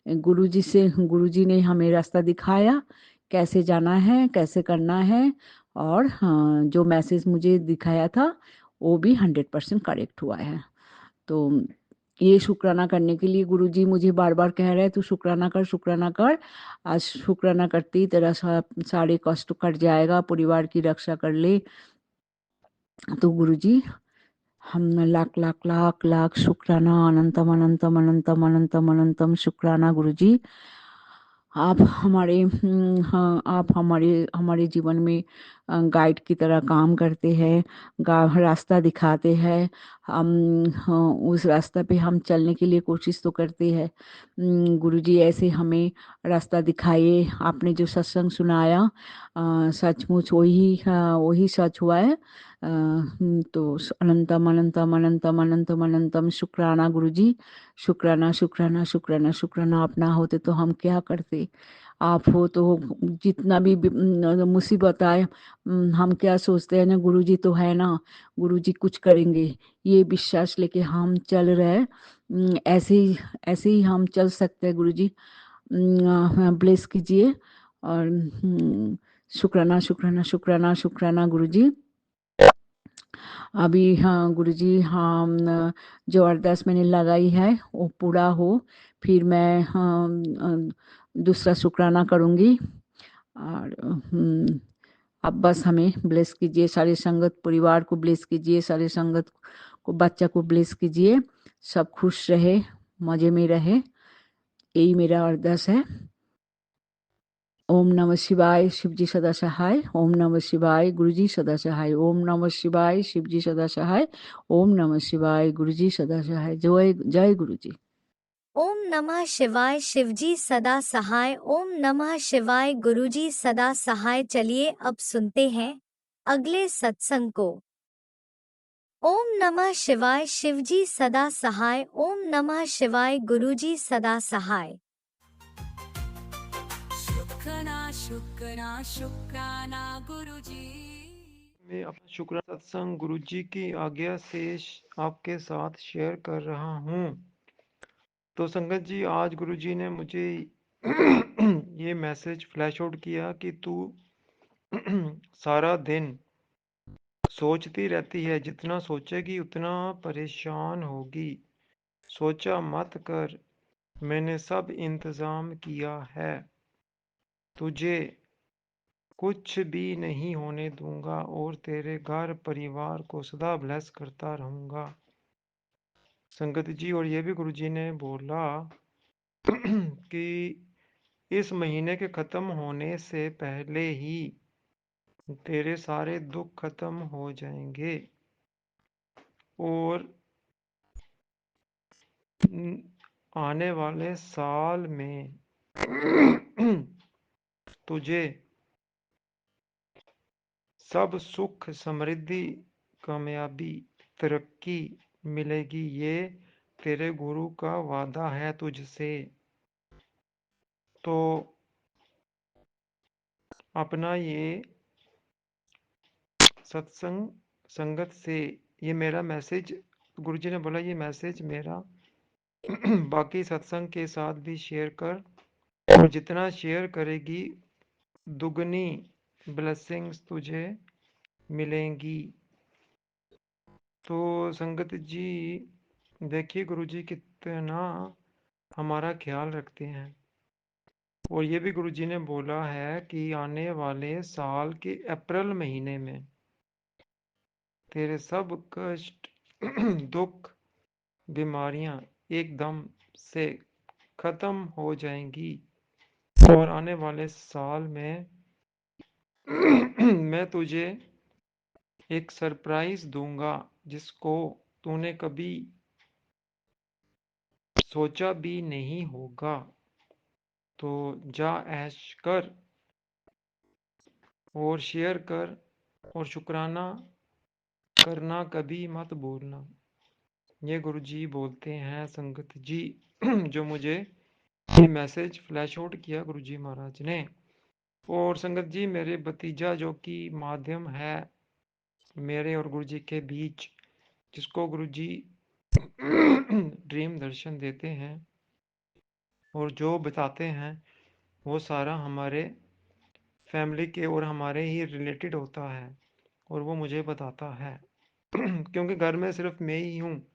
गुरुजी ने हमें रास्ता दिखाया, कैसे जाना है, कैसे करना है। और हाँ, जो मैसेज मुझे दिखाया था वो भी 100% करेक्ट हुआ है। तो ये शुक्राना करने के लिए गुरुजी मुझे बार बार कह रहे हैं, तू शुक्राना कर, शुक्राना कर। आज शुक्राना करती तेरा सारे कष्ट कट जाएगा, परिवार की रक्षा कर ले। तो गुरुजी हम लाख लाख लाख लाख शुक्राना, अनंतम अनंतम अनंतम अनंतम अनंतम शुक्राना गुरुजी। आप हमारे हाँ, आप हमारे हमारे जीवन में गाइड की तरह काम करते हैं, रास्ता दिखाते हैं। हम हाँ, उस रास्ता पे हम चलने के लिए कोशिश तो करते हैं। गुरुजी ऐसे हमें रास्ता दिखाइए। आपने जो सत्संग सुनाया सचमुच वही सच हुआ है। तो अनंतम अनंतम अनंतम अनंतम अनंतम शुक्राना गुरुजी, शुक्राना शुक्राना शुक्राना शुक्राना। आप ना होते तो हम क्या करते, आप हो तो जितना भी मुसीबत आए, हम क्या सोचते हैं ना, गुरुजी तो है ना, गुरुजी कुछ करेंगे, ये विश्वास लेके हम चल रहे हैं। ऐसे ही हम चल सकते हैं गुरुजी। ब्लेस कीजिए। और शुक्राना शुक्राना शुक्राना शुक्राना गुरुजी। अभी हाँ गुरुजी, हाँ जो अरदास मैंने लगाई है वो पूरा हो, फिर मैं हाँ दूसरा शुक्राना करूँगी। और अब बस हमें ब्लेस कीजिए, सारे संगत परिवार को ब्लेस कीजिए, सारे संगत को, बच्चा को ब्लेस कीजिए, सब खुश रहे, मज़े में रहे, यही मेरा अरदास है। ओम नमः शिवाय, शिवजी सदा सहाय। ओम नमः शिवाय, गुरुजी सदा सहाय। ओम नमः शिवाय, शिवजी सदा सहाय। ओम नमः शिवाय, गुरुजी सदा सहाय। जय जय गुरुजी। ओम नमः शिवाय शिवजी सदा सहाय। ओम नमः शिवाय गुरुजी सदा सहाय। चलिए अब सुनते हैं अगले सत्संग को। ओम नमः शिवाय शिवजी सदा सहाय। ओम नमः शिवाय गुरुजी सदा सहाय। शुक्राना शुक्राना शुक्राना गुरुजी। मैं अपना शुक्राना सत्संग गुरु जी की आज्ञा से आपके साथ शेयर कर रहा हूँ। तो संगत जी, आज गुरु जी ने मुझे ये मैसेज फ्लैश आउट किया कि तू सारा दिन सोचती रहती है, जितना सोचेगी उतना परेशान होगी। सोचा मत कर, मैंने सब इंतजाम किया है, तुझे कुछ भी नहीं होने दूंगा और तेरे घर परिवार को सदा ब्लेस करता रहूंगा। संगत जी, और ये भी गुरुजी ने बोला कि इस महीने के खत्म होने से पहले ही तेरे सारे दुख खत्म हो जाएंगे और आने वाले साल में तुझे सब सुख समृद्धि कामयाबी तरक्की मिलेगी। ये तेरे गुरु का वादा है तुझसे। तो अपना ये सत्संग संगत से ये मेरा मैसेज, गुरुजी ने बोला ये मैसेज मेरा बाकी सत्संग के साथ भी शेयर कर, और जितना शेयर करेगी दुगनी ब्लेसिंग्स तुझे मिलेंगी। तो संगत जी देखिए, गुरुजी कितना हमारा ख्याल रखते हैं। और ये भी गुरुजी ने बोला है कि आने वाले साल के अप्रैल महीने में तेरे सब कष्ट दुख बीमारियां एकदम से खत्म हो जाएंगी और आने वाले साल में मैं तुझे एक सरप्राइज दूंगा जिसको तूने कभी सोचा भी नहीं होगा। तो जा ऐश कर और शेयर कर और शुक्राना करना कभी मत भूलना। ये गुरुजी बोलते हैं संगत जी जो मुझे ये मैसेज फ्लैश आउट किया गुरुजी महाराज ने। और संगत जी, मेरे भतीजा जो कि माध्यम है मेरे और गुरुजी के बीच, जिसको गुरुजी ड्रीम दर्शन देते हैं और जो बताते हैं वो सारा हमारे फैमिली के और हमारे ही रिलेटेड होता है और वो मुझे बताता है क्योंकि घर में सिर्फ मैं ही हूँ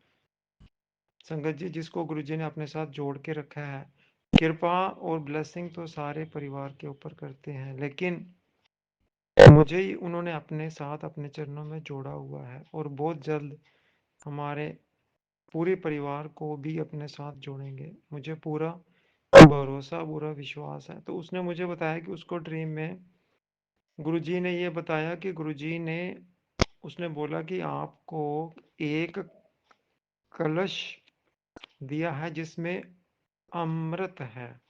संगत जी जिसको गुरुजी ने अपने साथ जोड़ के रखा है। कृपा और ब्लेसिंग तो सारे परिवार के ऊपर करते हैं, लेकिन मुझे ही उन्होंने अपने साथ अपने चरणों में जोड़ा हुआ है और बहुत जल्द हमारे पूरे परिवार को भी अपने साथ जोड़ेंगे। मुझे पूरा भरोसा पूरा विश्वास है। तो उसने मुझे बताया कि उसको ड्रीम में गुरुजी ने ये बताया कि गुरुजी ने उसने बोला कि आपको एक कलश दिया है जिसमें अमृत है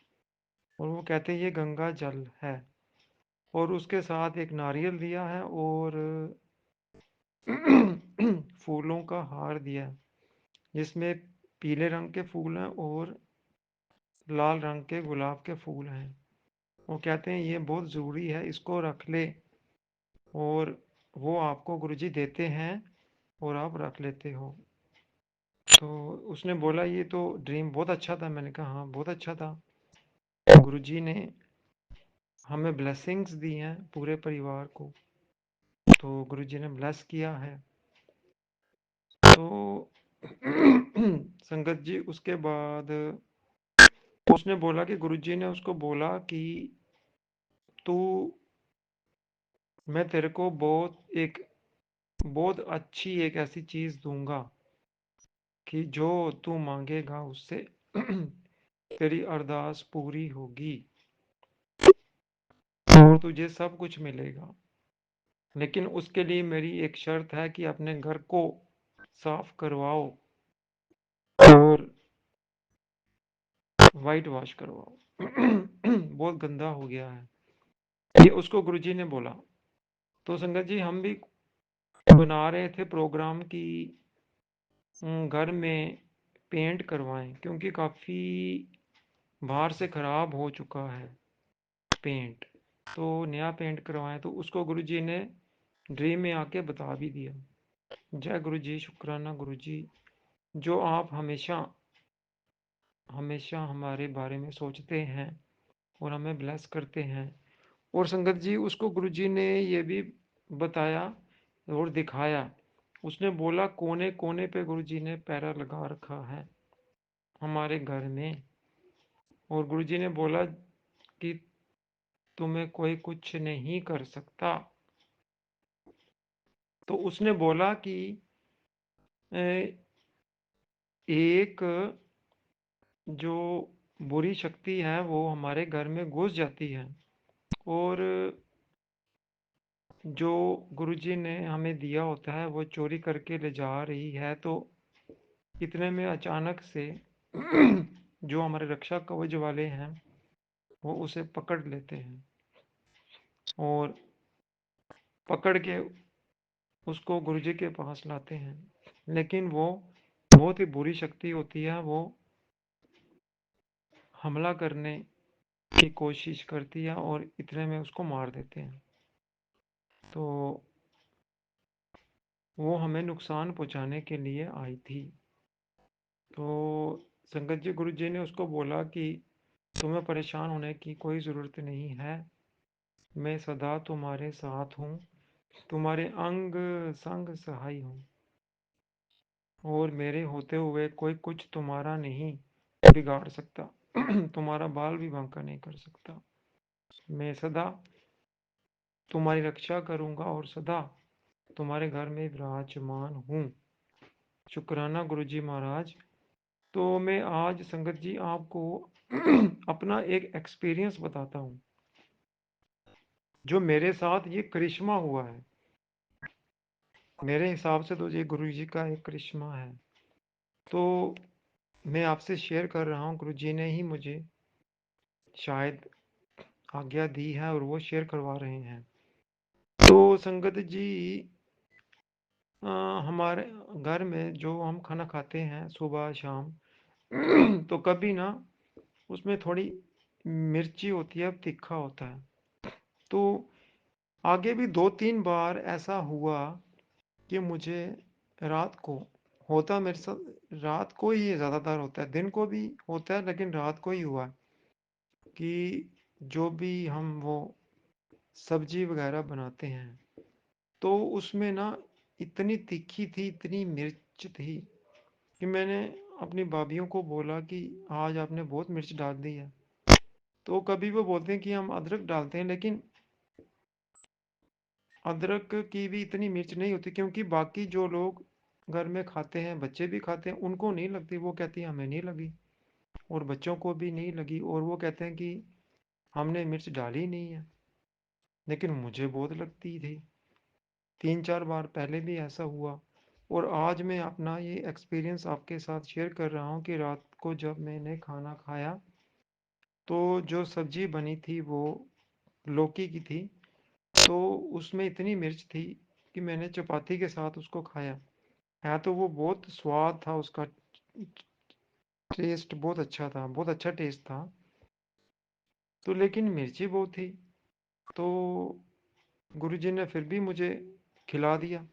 और वो कहते हैं ये गंगा जल है, और उसके साथ एक नारियल दिया है और फूलों का हार दिया है जिसमें पीले रंग के फूल हैं और लाल रंग के गुलाब के फूल हैं। वो कहते हैं ये बहुत ज़रूरी है, इसको रख ले, और वो आपको गुरुजी देते हैं और आप रख लेते हो। तो उसने बोला ये तो ड्रीम बहुत अच्छा था। मैंने कहा हाँ बहुत अच्छा था, गुरुजी ने हमें ब्लेसिंग्स दी हैं पूरे परिवार को, तो गुरुजी ने ब्लेस किया है। तो संगत जी उसके बाद उसने बोला कि गुरुजी ने उसको बोला कि तू मैं तेरे को बहुत अच्छी एक ऐसी चीज दूंगा कि जो तू मांगेगा उससे तेरी अरदास पूरी होगी और तुझे सब कुछ मिलेगा। लेकिन उसके लिए मेरी एक शर्त है कि अपने घर को साफ करवाओ और वाइट वॉश करवाओ, बहुत गंदा हो गया है। ये उसको गुरुजी ने बोला। तो संगत जी हम भी बना रहे थे प्रोग्राम की घर में पेंट करवाएं, क्योंकि काफ़ी बाहर से ख़राब हो चुका है पेंट, तो नया पेंट करवाएं। तो उसको गुरुजी ने ड्रीम में आके बता भी दिया। जय गुरुजी, शुक्राना गुरुजी, जो आप हमेशा हमेशा हमारे बारे में सोचते हैं और हमें ब्लेस करते हैं। और संगत जी उसको गुरुजी ने ये भी बताया और दिखाया। उसने बोला कोने कोने पे गुरुजी ने पैरा लगा रखा है हमारे घर में, और गुरुजी ने बोला कि तुम्हें कोई कुछ नहीं कर सकता। तो उसने बोला कि एक जो बुरी शक्ति है वो हमारे घर में घुस जाती है, और जो गुरुजी ने हमें दिया होता है वो चोरी करके ले जा रही है। तो इतने में अचानक से जो हमारे रक्षा कवच वाले हैं वो उसे पकड़ लेते हैं, और पकड़ के उसको गुरुजी के पास लाते हैं। लेकिन वो बहुत ही बुरी शक्ति होती है, वो हमला करने की कोशिश करती है और इतने में उसको मार देते हैं। तो वो हमें नुकसान पहुंचाने के लिए आई थी। तो संगत जी गुरुजी ने उसको बोला कि तुम्हें परेशान होने की कोई ज़रूरत नहीं है, मैं सदा तुम्हारे साथ हूँ, तुम्हारे अंग संग सहाय हूँ, और मेरे होते हुए कोई कुछ तुम्हारा नहीं बिगाड़ सकता। तुम्हारा बाल भी बांका नहीं कर सकता। मैं सदा तुम्हारी रक्षा करूंगा और सदा तुम्हारे घर में विराजमान हूँ। शुक्राना गुरुजी महाराज। तो मैं आज संगत जी आपको अपना एक एक्सपीरियंस बताता हूँ, जो मेरे साथ ये करिश्मा हुआ है। मेरे हिसाब से तो ये गुरु जी का एक करिश्मा है, तो मैं आपसे शेयर कर रहा हूँ। गुरु जी ने ही मुझे शायद आज्ञा दी है और वो शेयर करवा रहे हैं। तो संगत जी हमारे घर में जो हम खाना खाते हैं सुबह शाम, तो कभी ना उसमें थोड़ी मिर्ची होती है, तीखा होता है। तो आगे भी 2-3 बार ऐसा हुआ कि मुझे रात को होता, मेरे साथ रात को ही ये ज़्यादातर होता है, दिन को भी होता है लेकिन रात को ही हुआ कि जो भी हम वो सब्जी वगैरह बनाते हैं तो उसमें ना इतनी तीखी थी, इतनी मिर्च थी कि मैंने अपनी भाभीयों को बोला कि आज आपने बहुत मिर्च डाल दी है। तो कभी वो बोलते हैं कि हम अदरक डालते हैं, लेकिन अदरक की भी इतनी मिर्च नहीं होती, क्योंकि बाकी जो लोग घर में खाते हैं, बच्चे भी खाते हैं, उनको नहीं लगती। वो कहती है हमें नहीं लगी, और बच्चों को भी नहीं लगी, और वो कहते हैं कि हमने मिर्च डाली नहीं है, लेकिन मुझे बहुत लगती थी। 3-4 बार पहले भी ऐसा हुआ। और आज मैं अपना ये एक्सपीरियंस आपके साथ शेयर कर रहा हूँ कि रात को जब मैंने खाना खाया तो जो सब्जी बनी थी वो लौकी की थी, तो उसमें इतनी मिर्च थी कि मैंने चपाती के साथ उसको खाया। है तो वो बहुत स्वाद था उसका, टेस्ट बहुत अच्छा था, बहुत अच्छा टेस्ट था, तो लेकिन मिर्ची बहुत थी। तो गुरुजी ने फिर भी मुझे खिला दिया,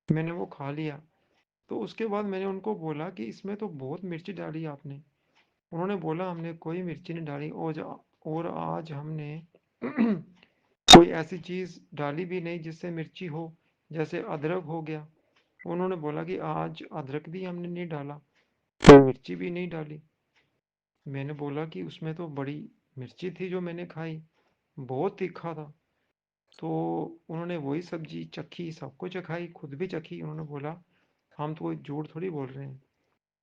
मैंने वो खा लिया। तो उसके बाद मैंने उनको बोला कि इसमें तो बहुत मिर्ची डाली आपने। उन्होंने बोला हमने कोई मिर्ची नहीं डाली, और आज हमने कोई ऐसी चीज़ डाली भी नहीं जिससे मिर्ची हो, जैसे अदरक हो गया। उन्होंने बोला कि आज अदरक भी हमने नहीं डाला, तो मिर्ची भी नहीं डाली। मैंने बोला कि उसमें तो बड़ी मिर्ची थी जो मैंने खाई, बहुत तीखा था। तो उन्होंने वही सब्जी चखी, सबको चखाई, खुद भी चखी। उन्होंने बोला हम तो झूठ थोड़ी बोल रहे हैं,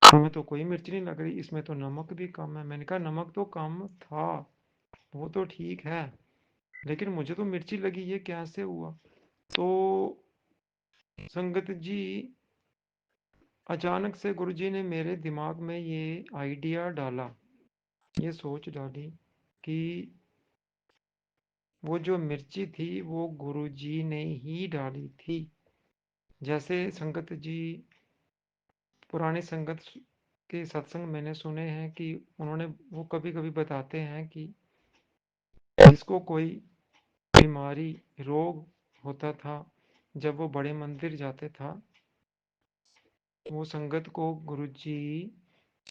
हमें तो कोई मिर्ची नहीं लग रही, इसमें तो नमक भी कम है। मैंने कहा नमक तो कम था, वो तो ठीक है, लेकिन मुझे तो मिर्ची लगी, ये कैसे हुआ? तो संगत जी अचानक से गुरुजी ने मेरे दिमाग में ये आइडिया डाला ये सोच डाली कि वो जो मिर्ची थी वो गुरुजी ने ही डाली थी। जैसे संगत जी, पुरानी संगत के सत्संग मैंने सुने हैं कि वो कभी कभी बताते हैं कि जिसको कोई बीमारी, रोग होता था, जब वो बड़े मंदिर जाते था, वो संगत को गुरुजी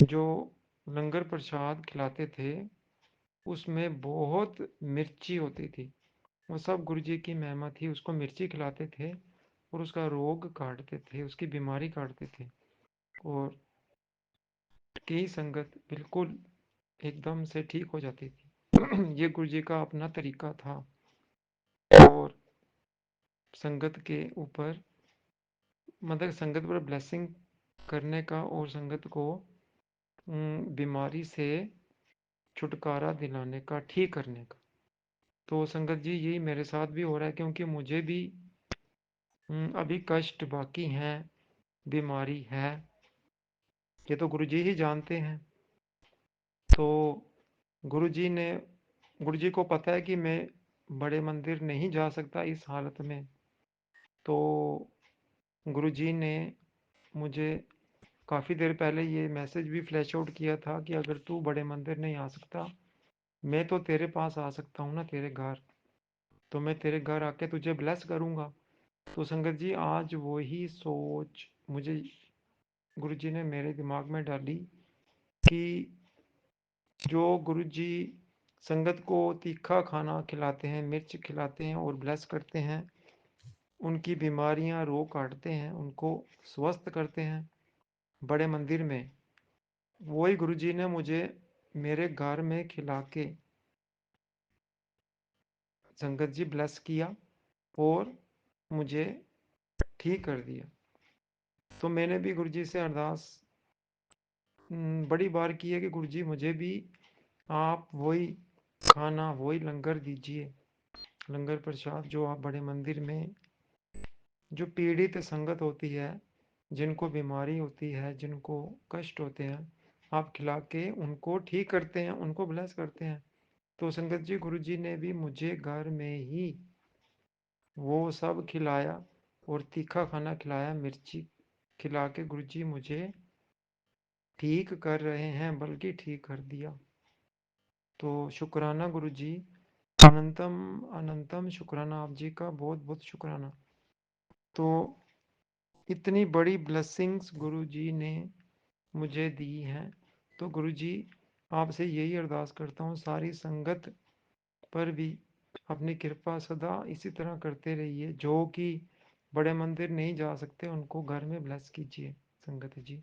जो लंगर प्रसाद खिलाते थे उसमें बहुत मिर्ची होती थी। वो सब गुरुजी की महिमा थी, उसको मिर्ची खिलाते थे और उसका रोग काटते थे, उसकी बीमारी काटते थे। और कई संगत बिल्कुल एकदम से ठीक हो जाती थी। ये गुरुजी का अपना तरीका था। और संगत के ऊपर, मतलब संगत पर ब्लेसिंग करने का और संगत को बीमारी से छुटकारा दिलाने का, ठीक करने का। तो संगत जी यही मेरे साथ भी हो रहा है, क्योंकि मुझे भी अभी कष्ट बाकी हैं, बीमारी है, ये तो गुरुजी ही जानते हैं। तो गुरुजी को पता है कि मैं बड़े मंदिर नहीं जा सकता इस हालत में। तो गुरुजी ने मुझे काफ़ी देर पहले ये मैसेज भी फ्लैश आउट किया था कि अगर तू बड़े मंदिर नहीं आ सकता, मैं तो तेरे पास आ सकता हूँ ना, तेरे घर। तो मैं तेरे घर आके तुझे ब्लेस करूँगा। तो संगत जी आज वही सोच मुझे गुरुजी ने मेरे दिमाग में डाली कि जो गुरुजी संगत को तीखा खाना खिलाते हैं, मिर्च खिलाते हैं और ब्लेस करते हैं, उनकी बीमारियां, रोग काटते हैं, उनको स्वस्थ करते हैं बड़े मंदिर में, वही गुरुजी ने मुझे मेरे घर में खिला के संगत जी ब्लेस किया और मुझे ठीक कर दिया। तो मैंने भी गुरुजी से अरदास बड़ी बार की है कि गुरुजी मुझे भी आप वही खाना, वही लंगर दीजिए, लंगर प्रसाद जो आप बड़े मंदिर में, जो पीड़ित संगत होती है, जिनको बीमारी होती है, जिनको कष्ट होते हैं, आप खिला के उनको ठीक करते हैं, उनको ब्लेस करते हैं। तो संगत जी गुरुजी ने भी मुझे घर में ही वो सब खिलाया और तीखा खाना खिलाया, मिर्ची खिला के गुरुजी मुझे ठीक कर रहे हैं, बल्कि ठीक कर दिया। तो शुक्राना गुरुजी, अनंतम अनंतम शुक्राना, आप जी का बहुत बहुत शुक्राना। तो इतनी बड़ी ब्लेसिंग्स गुरुजी ने मुझे दी हैं। तो गुरुजी आपसे यही अरदास करता हूँ, सारी संगत पर भी अपनी कृपा सदा इसी तरह करते रहिए। जो कि बड़े मंदिर नहीं जा सकते उनको घर में ब्लेस कीजिए संगत जी।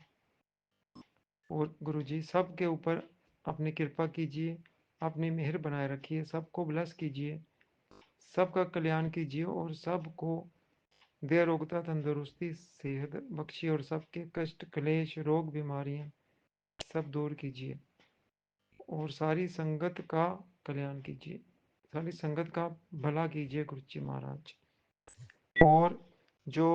और गुरुजी सबके ऊपर अपनी कृपा कीजिए, अपनी मेहर बनाए रखिए, सबको ब्लेस कीजिए, सबका कल्याण कीजिए और सबको दया, रोगता, तंदुरुस्ती, सेहत बख्शिए और सबके कष्ट, क्लेश, रोग, बीमारियां सब दूर कीजिए और सारी संगत का कल्याण कीजिए, सारी संगत का भला कीजिए गुरुजी महाराज। और जो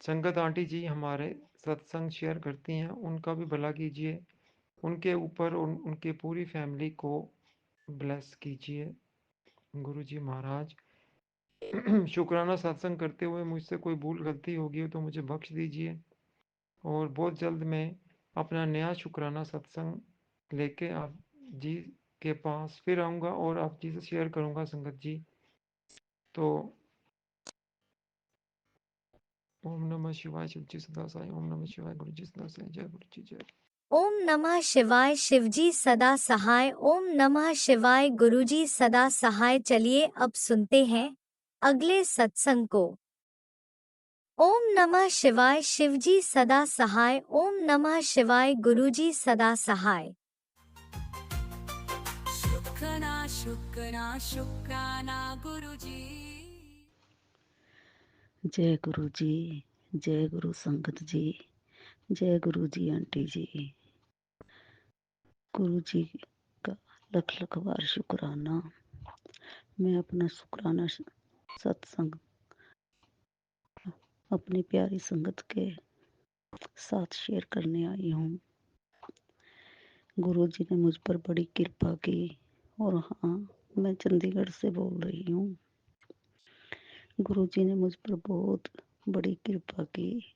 संगत आंटी जी हमारे सत्संग शेयर करती हैं, उनका भी भला कीजिए, उनके ऊपर उनकी पूरी फैमिली को ब्लेस कीजिए गुरुजी महाराज। शुक्राना सत्संग करते हुए मुझसे कोई भूल गलती होगी हो तो मुझे बख्श दीजिए। और बहुत जल्द मैं अपना नया शुक्राना सत्संग लेके आप जी के पास फिर आऊँगा और आप जी से शेयर करूँगा संगत जी। तो ओम नमः शिवाय, शिव जी सदा साई। ओम नमः शिवाय, गुरु जी सदा साई। जय गुरु जी, जय। ओम नमः शिवाय, शिवजी सदा सहाय। ओम नमः शिवाय, गुरुजी सदा सहाय। चलिए अब सुनते हैं अगले सत्संग को। ओम नमः शिवाय, शिवजी सदा सहाय। ओम नमः शिवाय, गुरुजी सदा सहाय। शुक्राना शुक्राना शुक्राना गुरुजी। जय गुरु जी, जय गुरु संगत जी, जय गुरु जी आंटी जी। गुरु जी का लख लख बार शुक्राना। मैं अपना शुक्राना सत्संग अपनी प्यारी संगत के साथ शेयर करने आई हूँ। गुरुजी ने मुझ पर बड़ी कृपा की। और हाँ, मैं चंडीगढ़ से बोल रही हूँ। गुरुजी ने मुझ पर बहुत बड़ी कृपा की।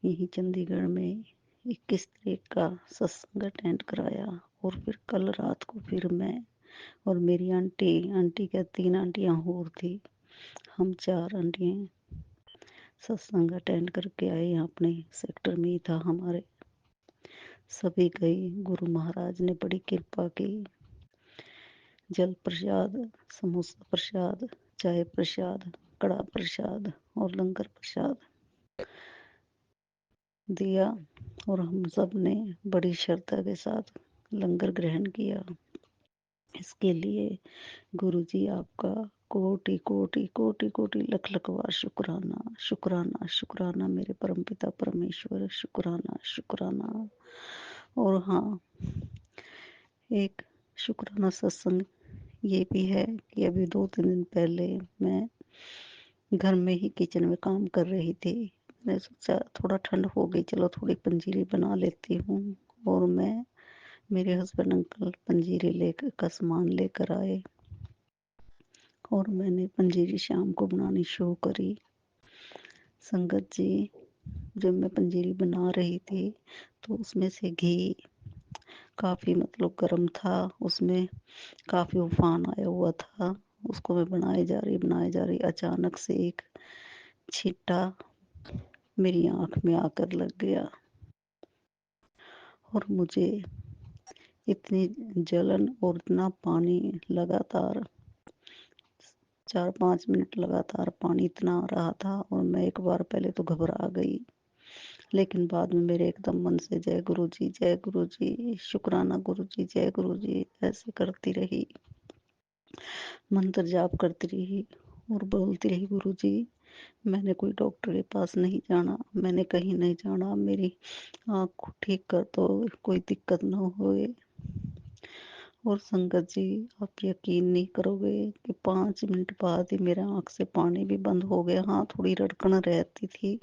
यही चंडीगढ़ में 21 तारीख का सत्संग अटेंड कराया और फिर कल रात को फिर मैं और मेरी आंटी क्या 3 आंटियाँ और थी, हम 4 आंटियाँ सत्संग अटेंड करके आए। यहाँ अपने सेक्टर में ही था हमारे, सभी गई। गुरु महाराज ने बड़ी कृपा की। जल प्रसाद, समोसा प्रसाद, चाय प्रसाद, कड़ा प्रसाद और लंगर प्रसाद दिया और हम सब ने बड़ी श्रद्धा के साथ लंगर ग्रहण किया। इसके लिए गुरुजी आपका कोटि कोटि कोटि कोटि लख लख बार शुक्राना शुक्राना शुक्राना मेरे परमपिता परमेश्वर, शुक्राना शुक्राना। और हाँ, एक शुक्राना सत्संग ये भी है कि अभी 2-3 दिन पहले मैं घर में ही किचन में काम कर रही थी। मैंने सोचा थोड़ा ठंड हो गई, चलो थोड़ी पंजीरी बना लेती हूँ। और मैं मेरे हस्बैंड अंकल पंजीरी लेकर का सामान लेकर आए और मैंने पंजीरी शाम को बनानी शुरू करी। संगत जी, जब मैं पंजीरी बना रही थी तो उसमें से घी काफ़ी मतलब गर्म था, उसमें काफ़ी उफान आया हुआ था। उसको मैं बनाए जा रही, अचानक से एक छींटा मेरी आँख में आकर लग गया और मुझे इतनी जलन और इतना पानी लगातार 4-5 मिनट लगातार पानी इतना आ रहा था और मैं एक बार पहले तो घबरा गई, लेकिन बाद में मेरे एकदम मन से जय गुरु जी, शुक्राना गुरु जी, जय गुरु जी ऐसे करती रही, मंत्र जाप करती रही और बोलती रही, गुरु जी मैंने कोई डॉक्टर के पास नहीं जाना, मैंने कहीं नहीं जाना, मेरी आँख को ठीक कर दो, कोई दिक्कत ना होए। और संगत जी, आप यकीन नहीं करोगे कि 5 मिनट बाद ही मेरे आँख से पानी भी बंद हो गया। हाँ, थोड़ी रड़कन रहती थी,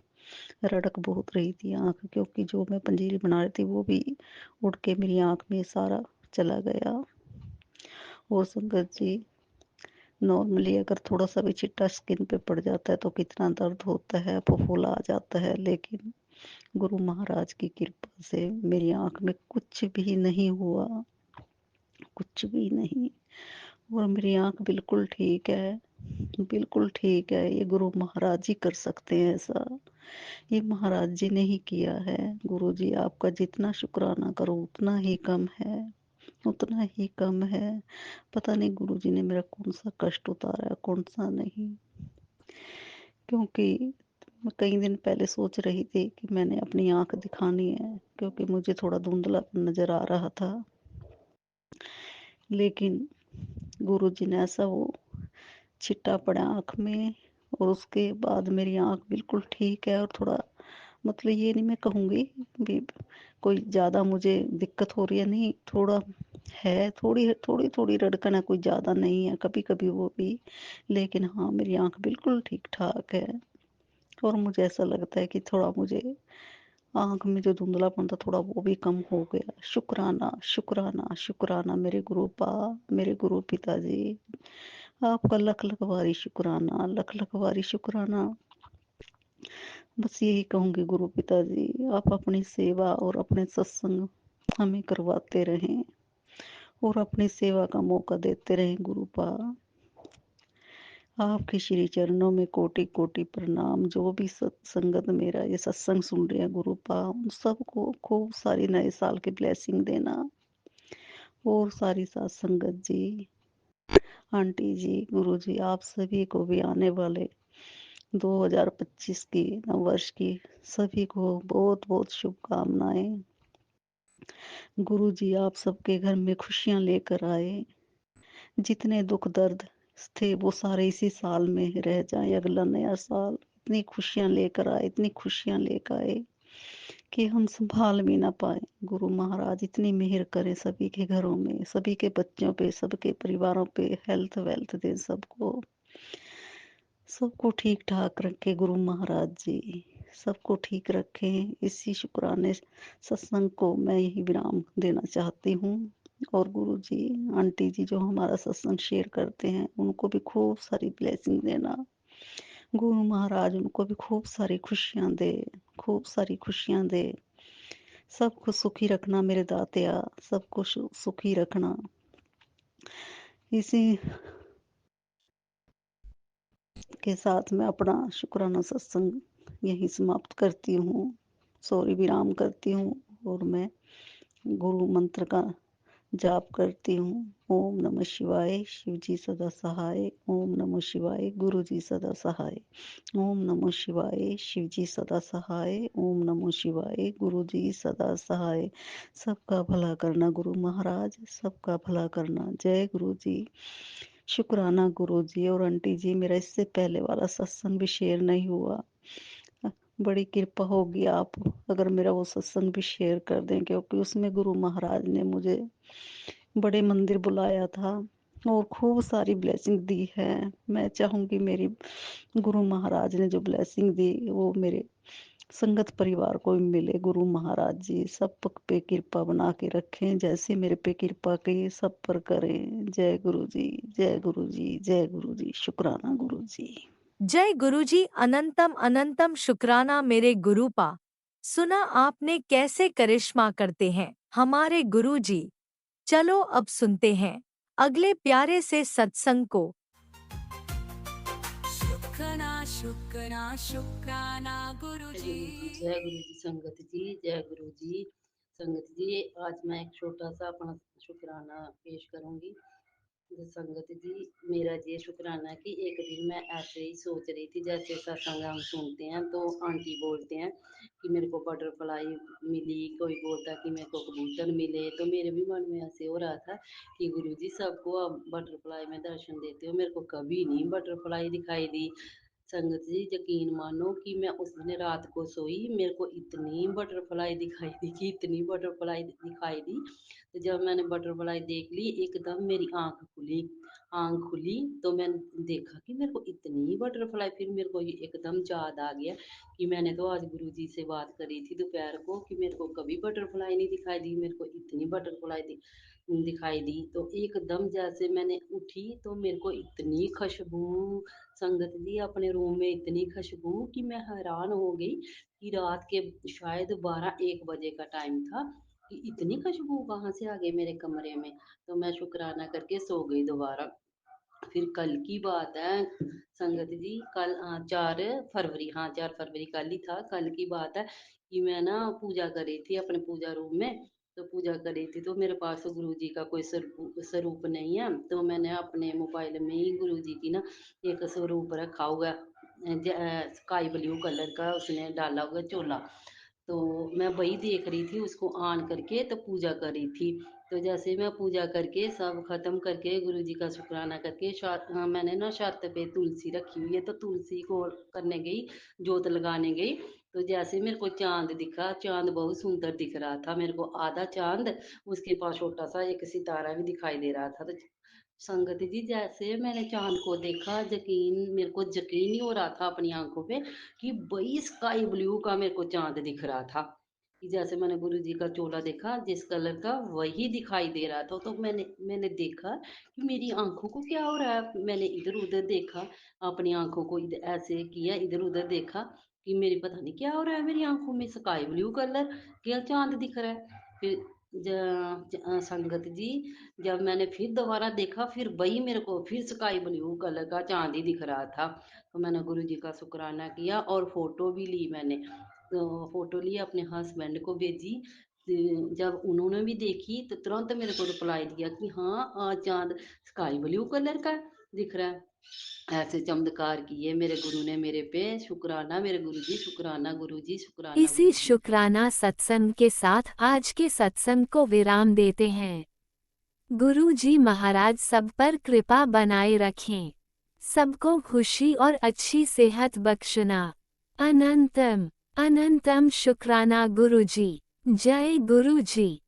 रड़क बहुत रही थी आँख, क्योंकि जो मैं पंजीरी बना रही थी वो भी उड़ के मेरी आँख में सारा चला गया। और संगत जी, नॉर्मली अगर थोड़ा सा भी छिट्टा स्किन पे पड़ जाता है तो कितना दर्द होता है, फुफुला आ जाता है, लेकिन गुरु महाराज की कृपा से मेरी आँख में कुछ भी नहीं हुआ, कुछ भी नहीं। और मेरी आँख बिल्कुल ठीक है, बिल्कुल ठीक है। ये गुरु महाराज ही कर सकते हैं ऐसा, ये महाराज जी ने ही किया है। गुरु जी आपका जितना शुक्राना करो उतना ही कम है, उतना ही कम है। पता नहीं गुरु जी ने मेरा कौन सा कष्ट उतारा है, कौन सा नहीं। क्योंकि मैं कई दिन पहले सोच रही थी कि मैंने अपनी आँख दिखानी है, क्योंकि मुझे थोड़ा धुंधलापन नज़र आ रहा था, लेकिन गुरु जी ने ऐसा वो छिट्टा पड़ा आँख में और उसके बाद मेरी आँख बिल्कुल ठीक है। और थोड़ा मतलब ये नहीं मैं कहूँगी भी कोई ज़्यादा मुझे दिक्कत हो रही है, नहीं, थोड़ा है, थोड़ी थोड़ी थोड़ी रड़कन है, कोई ज़्यादा नहीं है, कभी कभी वो भी, लेकिन हाँ मेरी आँख बिल्कुल ठीक ठाक है। और मुझे ऐसा लगता है कि थोड़ा मुझे आँख में जो धुंधलापन था थोड़ा वो भी कम हो गया। शुक्राना शुक्राना शुक्राना मेरे मेरे गुरु पिताजी, आपका लख लख बारी शुक्राना, लख लख बारी शुक्राना। बस यही कहूँगी गुरु पिताजी, आप अपनी सेवा और अपने सत्संग हमें करवाते रहें और अपनी सेवा का मौका देते रहें। गुरुपा, आपके श्री चरणों में कोटि कोटि प्रणाम। जो भी सत्संगत मेरा ये सत्संग सुन रहे हैं गुरुपा, उन सबको खूब सारी नए साल की ब्लेसिंग देना। और सारी साथ संगत जी, आंटी जी, गुरु जी, आप सभी को भी आने वाले 2025 की नववर्ष की सभी को बहुत बहुत शुभकामनाएं। गुरु जी आप सबके घर में खुशियां लेकर आए, जितने दुख दर्द थे वो सारे इसी साल में रह जाएं, अगला नया साल इतनी खुशियां लेकर आए, इतनी खुशियां लेकर आए कि हम संभाल भी ना पाए। गुरु महाराज इतनी मेहर करें सभी के घरों में, सभी के बच्चों पे, सबके परिवारों पे, हेल्थ वेल्थ दे सबको, सबको ठीक ठाक रखे गुरु महाराज जी। सबको ठीक रखें। इसी शुक्राने सत्संग को मैं यही विराम देना चाहती हूँ। और गुरुजी, आंटी जी जो हमारा सत्संग शेयर करते हैं, उनको भी खूब सारी ब्लेसिंग देना। गुरु महाराज उनको भी खूब सारी खुशियाँ दे, खूब सारी खुशियाँ दे। सबको सुखी रखना मेरे दातिया, सबको सुखी रखना। इसी के साथ मैं अपना शुक्राना सत्संग यही समाप्त करती हूँ, सॉरी विराम करती हूँ। और मैं गुरु मंत्र का जाप करती हूँ। ओम नमः शिवाय, शिव जी सदा सहाय। ओम नमः शिवाय, गुरु जी सदा सहाय। ओम नमः शिवाय, शिव जी सदा सहाय। ओम नमः शिवाय, गुरु जी सदा सहाय। सबका भला करना गुरु महाराज, सबका भला करना। जय गुरु जी। शुक्राना गुरु जी। और आंटी जी, मेरा इससे पहले वाला सत्संग भी शेयर नहीं हुआ, बड़ी कृपा होगी आप अगर मेरा वो सत्संग भी शेयर कर दें, क्योंकि उसमें गुरु महाराज ने मुझे बड़े मंदिर बुलाया था और खूब सारी ब्लेसिंग दी है। मैं चाहूँगी मेरी गुरु महाराज ने जो ब्लेसिंग दी वो मेरे संगत परिवार को भी मिले। गुरु महाराज जी सब पे कृपा बना के रखें, जैसे मेरे पे कृपा की सब पर करें। जय गुरु जी, जय गुरु जी, जय गुरु जी। शुक्राना गुरु जी। जय गुरुजी, अनंतम अनंतम शुक्राना मेरे गुरुपा। सुना आपने कैसे करिश्मा करते हैं हमारे गुरुजी। चलो अब सुनते हैं अगले प्यारे से सत्संग को। शुक्राना शुक्राना शुक्राना गुरुजी। जय गुरु जी संगत जी, जय गुरु जी संगत जी। आज मैं एक छोटा सा अपना शुक्राना पेश करूंगी। संगत जी, मेरा ये शुक्राना कि एक दिन मैं ऐसे ही सोच रही थी, जैसे सत्संग हम सुनते हैं तो आंटी बोलते हैं कि मेरे को बटरफ्लाई मिली, कोई बोलता है कि मेरे को कबूतर मिले, तो मेरे भी मन में ऐसे हो रहा था कि गुरुजी सबको अब बटरफ्लाई में दर्शन देते हो, मेरे को कभी नहीं बटरफ्लाई दिखाई दी। संगत जी, यकीन मानो कि मैं उस दिन रात को सोई, मेरे को इतनी बटरफ्लाई दिखाई दी कि इतनी बटरफ्लाई दिखाई दी। तो जब मैंने बटरफ्लाई देख ली, एकदम मेरी आंख खुली तो मैंने देखा कि मेरे को इतनी बटरफ्लाई। फिर मेरे को ये एकदम याद आ गया कि मैंने तो आज गुरुजी से बात करी थी दोपहर को कि मेरे को कभी बटरफ्लाई नहीं दिखाई दी, मेरे को इतनी बटरफ्लाई दिखाई दी। तो एकदम जैसे मैंने उठी तो मेरे को इतनी खुशबू, संगत जी अपने रूम में इतनी खुशबू कि मैं हैरान हो गई कि रात के शायद 12-1 बजे का टाइम था कि इतनी खुशबू कहाँ से आ गई मेरे कमरे में। तो मैं शुक्राना करके सो गई दोबारा। फिर कल की बात है संगत जी, कल 4 फरवरी, हाँ 4 फरवरी कल ही था। कल की बात है कि मैं ना पूजा कर रही थी अपने पूजा रूम में। तो पूजा कर रही थी तो मेरे पास गुरु जी का कोई स्वरूप नहीं है, तो मैंने अपने मोबाइल में ही गुरु जी की ना एक स्वरूप रखा हुआ स्काई ब्लू कलर का, उसने डाला हुआ चोला। तो मैं वही देख रही थी, उसको ऑन करके तो पूजा कर रही थी। तो जैसे मैं पूजा करके सब खत्म करके गुरु जी का शुक्राना करके मैंने ना छत पे तुलसी रखी हुई है, तो तुलसी को करने गई, जोत लगाने गई। तो जैसे मेरे को चांद दिखा, चांद बहुत सुंदर दिख रहा था मेरे को, आधा चांद, उसके पास छोटा सा एक सितारा भी दिखाई दे रहा था। तो संगत जी, जैसे मैंने चांद को देखा, मेरे को यकीन नहीं हो रहा था अपनी आंखों पे कि वही स्काई ब्लू का मेरे को चांद दिख रहा था। कि जैसे मैंने गुरु जी का चोला देखा जिस कलर का, वही दिखाई दे रहा था। तो मैंने देखा कि मेरी आंखों को क्या हो रहा है। मैंने इधर उधर देखा, अपनी आंखों को ऐसे किया, इधर उधर देखा कि मेरी पता नहीं क्या हो रहा है, मेरी आंखों में स्काई ब्लू कलर क्या चांद दिख रहा है। फिर संगत जी, जब मैंने फिर दोबारा देखा, फिर वही मेरे को फिर स्काई ब्लू कलर का चांद ही दिख रहा था। तो मैंने गुरु जी का शुक्राना किया और फोटो भी ली मैंने। तो फोटो ली, अपने हस्बैंड को भेजी। जब उन्होंने भी देखी तो तुरंत मेरे को रिप्लाई दिया कि हाँ आज चांद स्काई ब्लू कलर का दिख रहा है। ऐसे चमत्कार किए मेरे गुरु ने मेरे पे। शुक्राना मेरे गुरु जी, शुक्राना गुरु जी, शुक्राना इसी गुरु जी। शुक्राना सत्संग के साथ आज के सत्संग को विराम देते हैं। गुरु जी महाराज सब पर कृपा बनाए रखें, सबको खुशी और अच्छी सेहत बख्शना। अनंतम अनंतम शुक्राना गुरु जी। जय गुरु जी।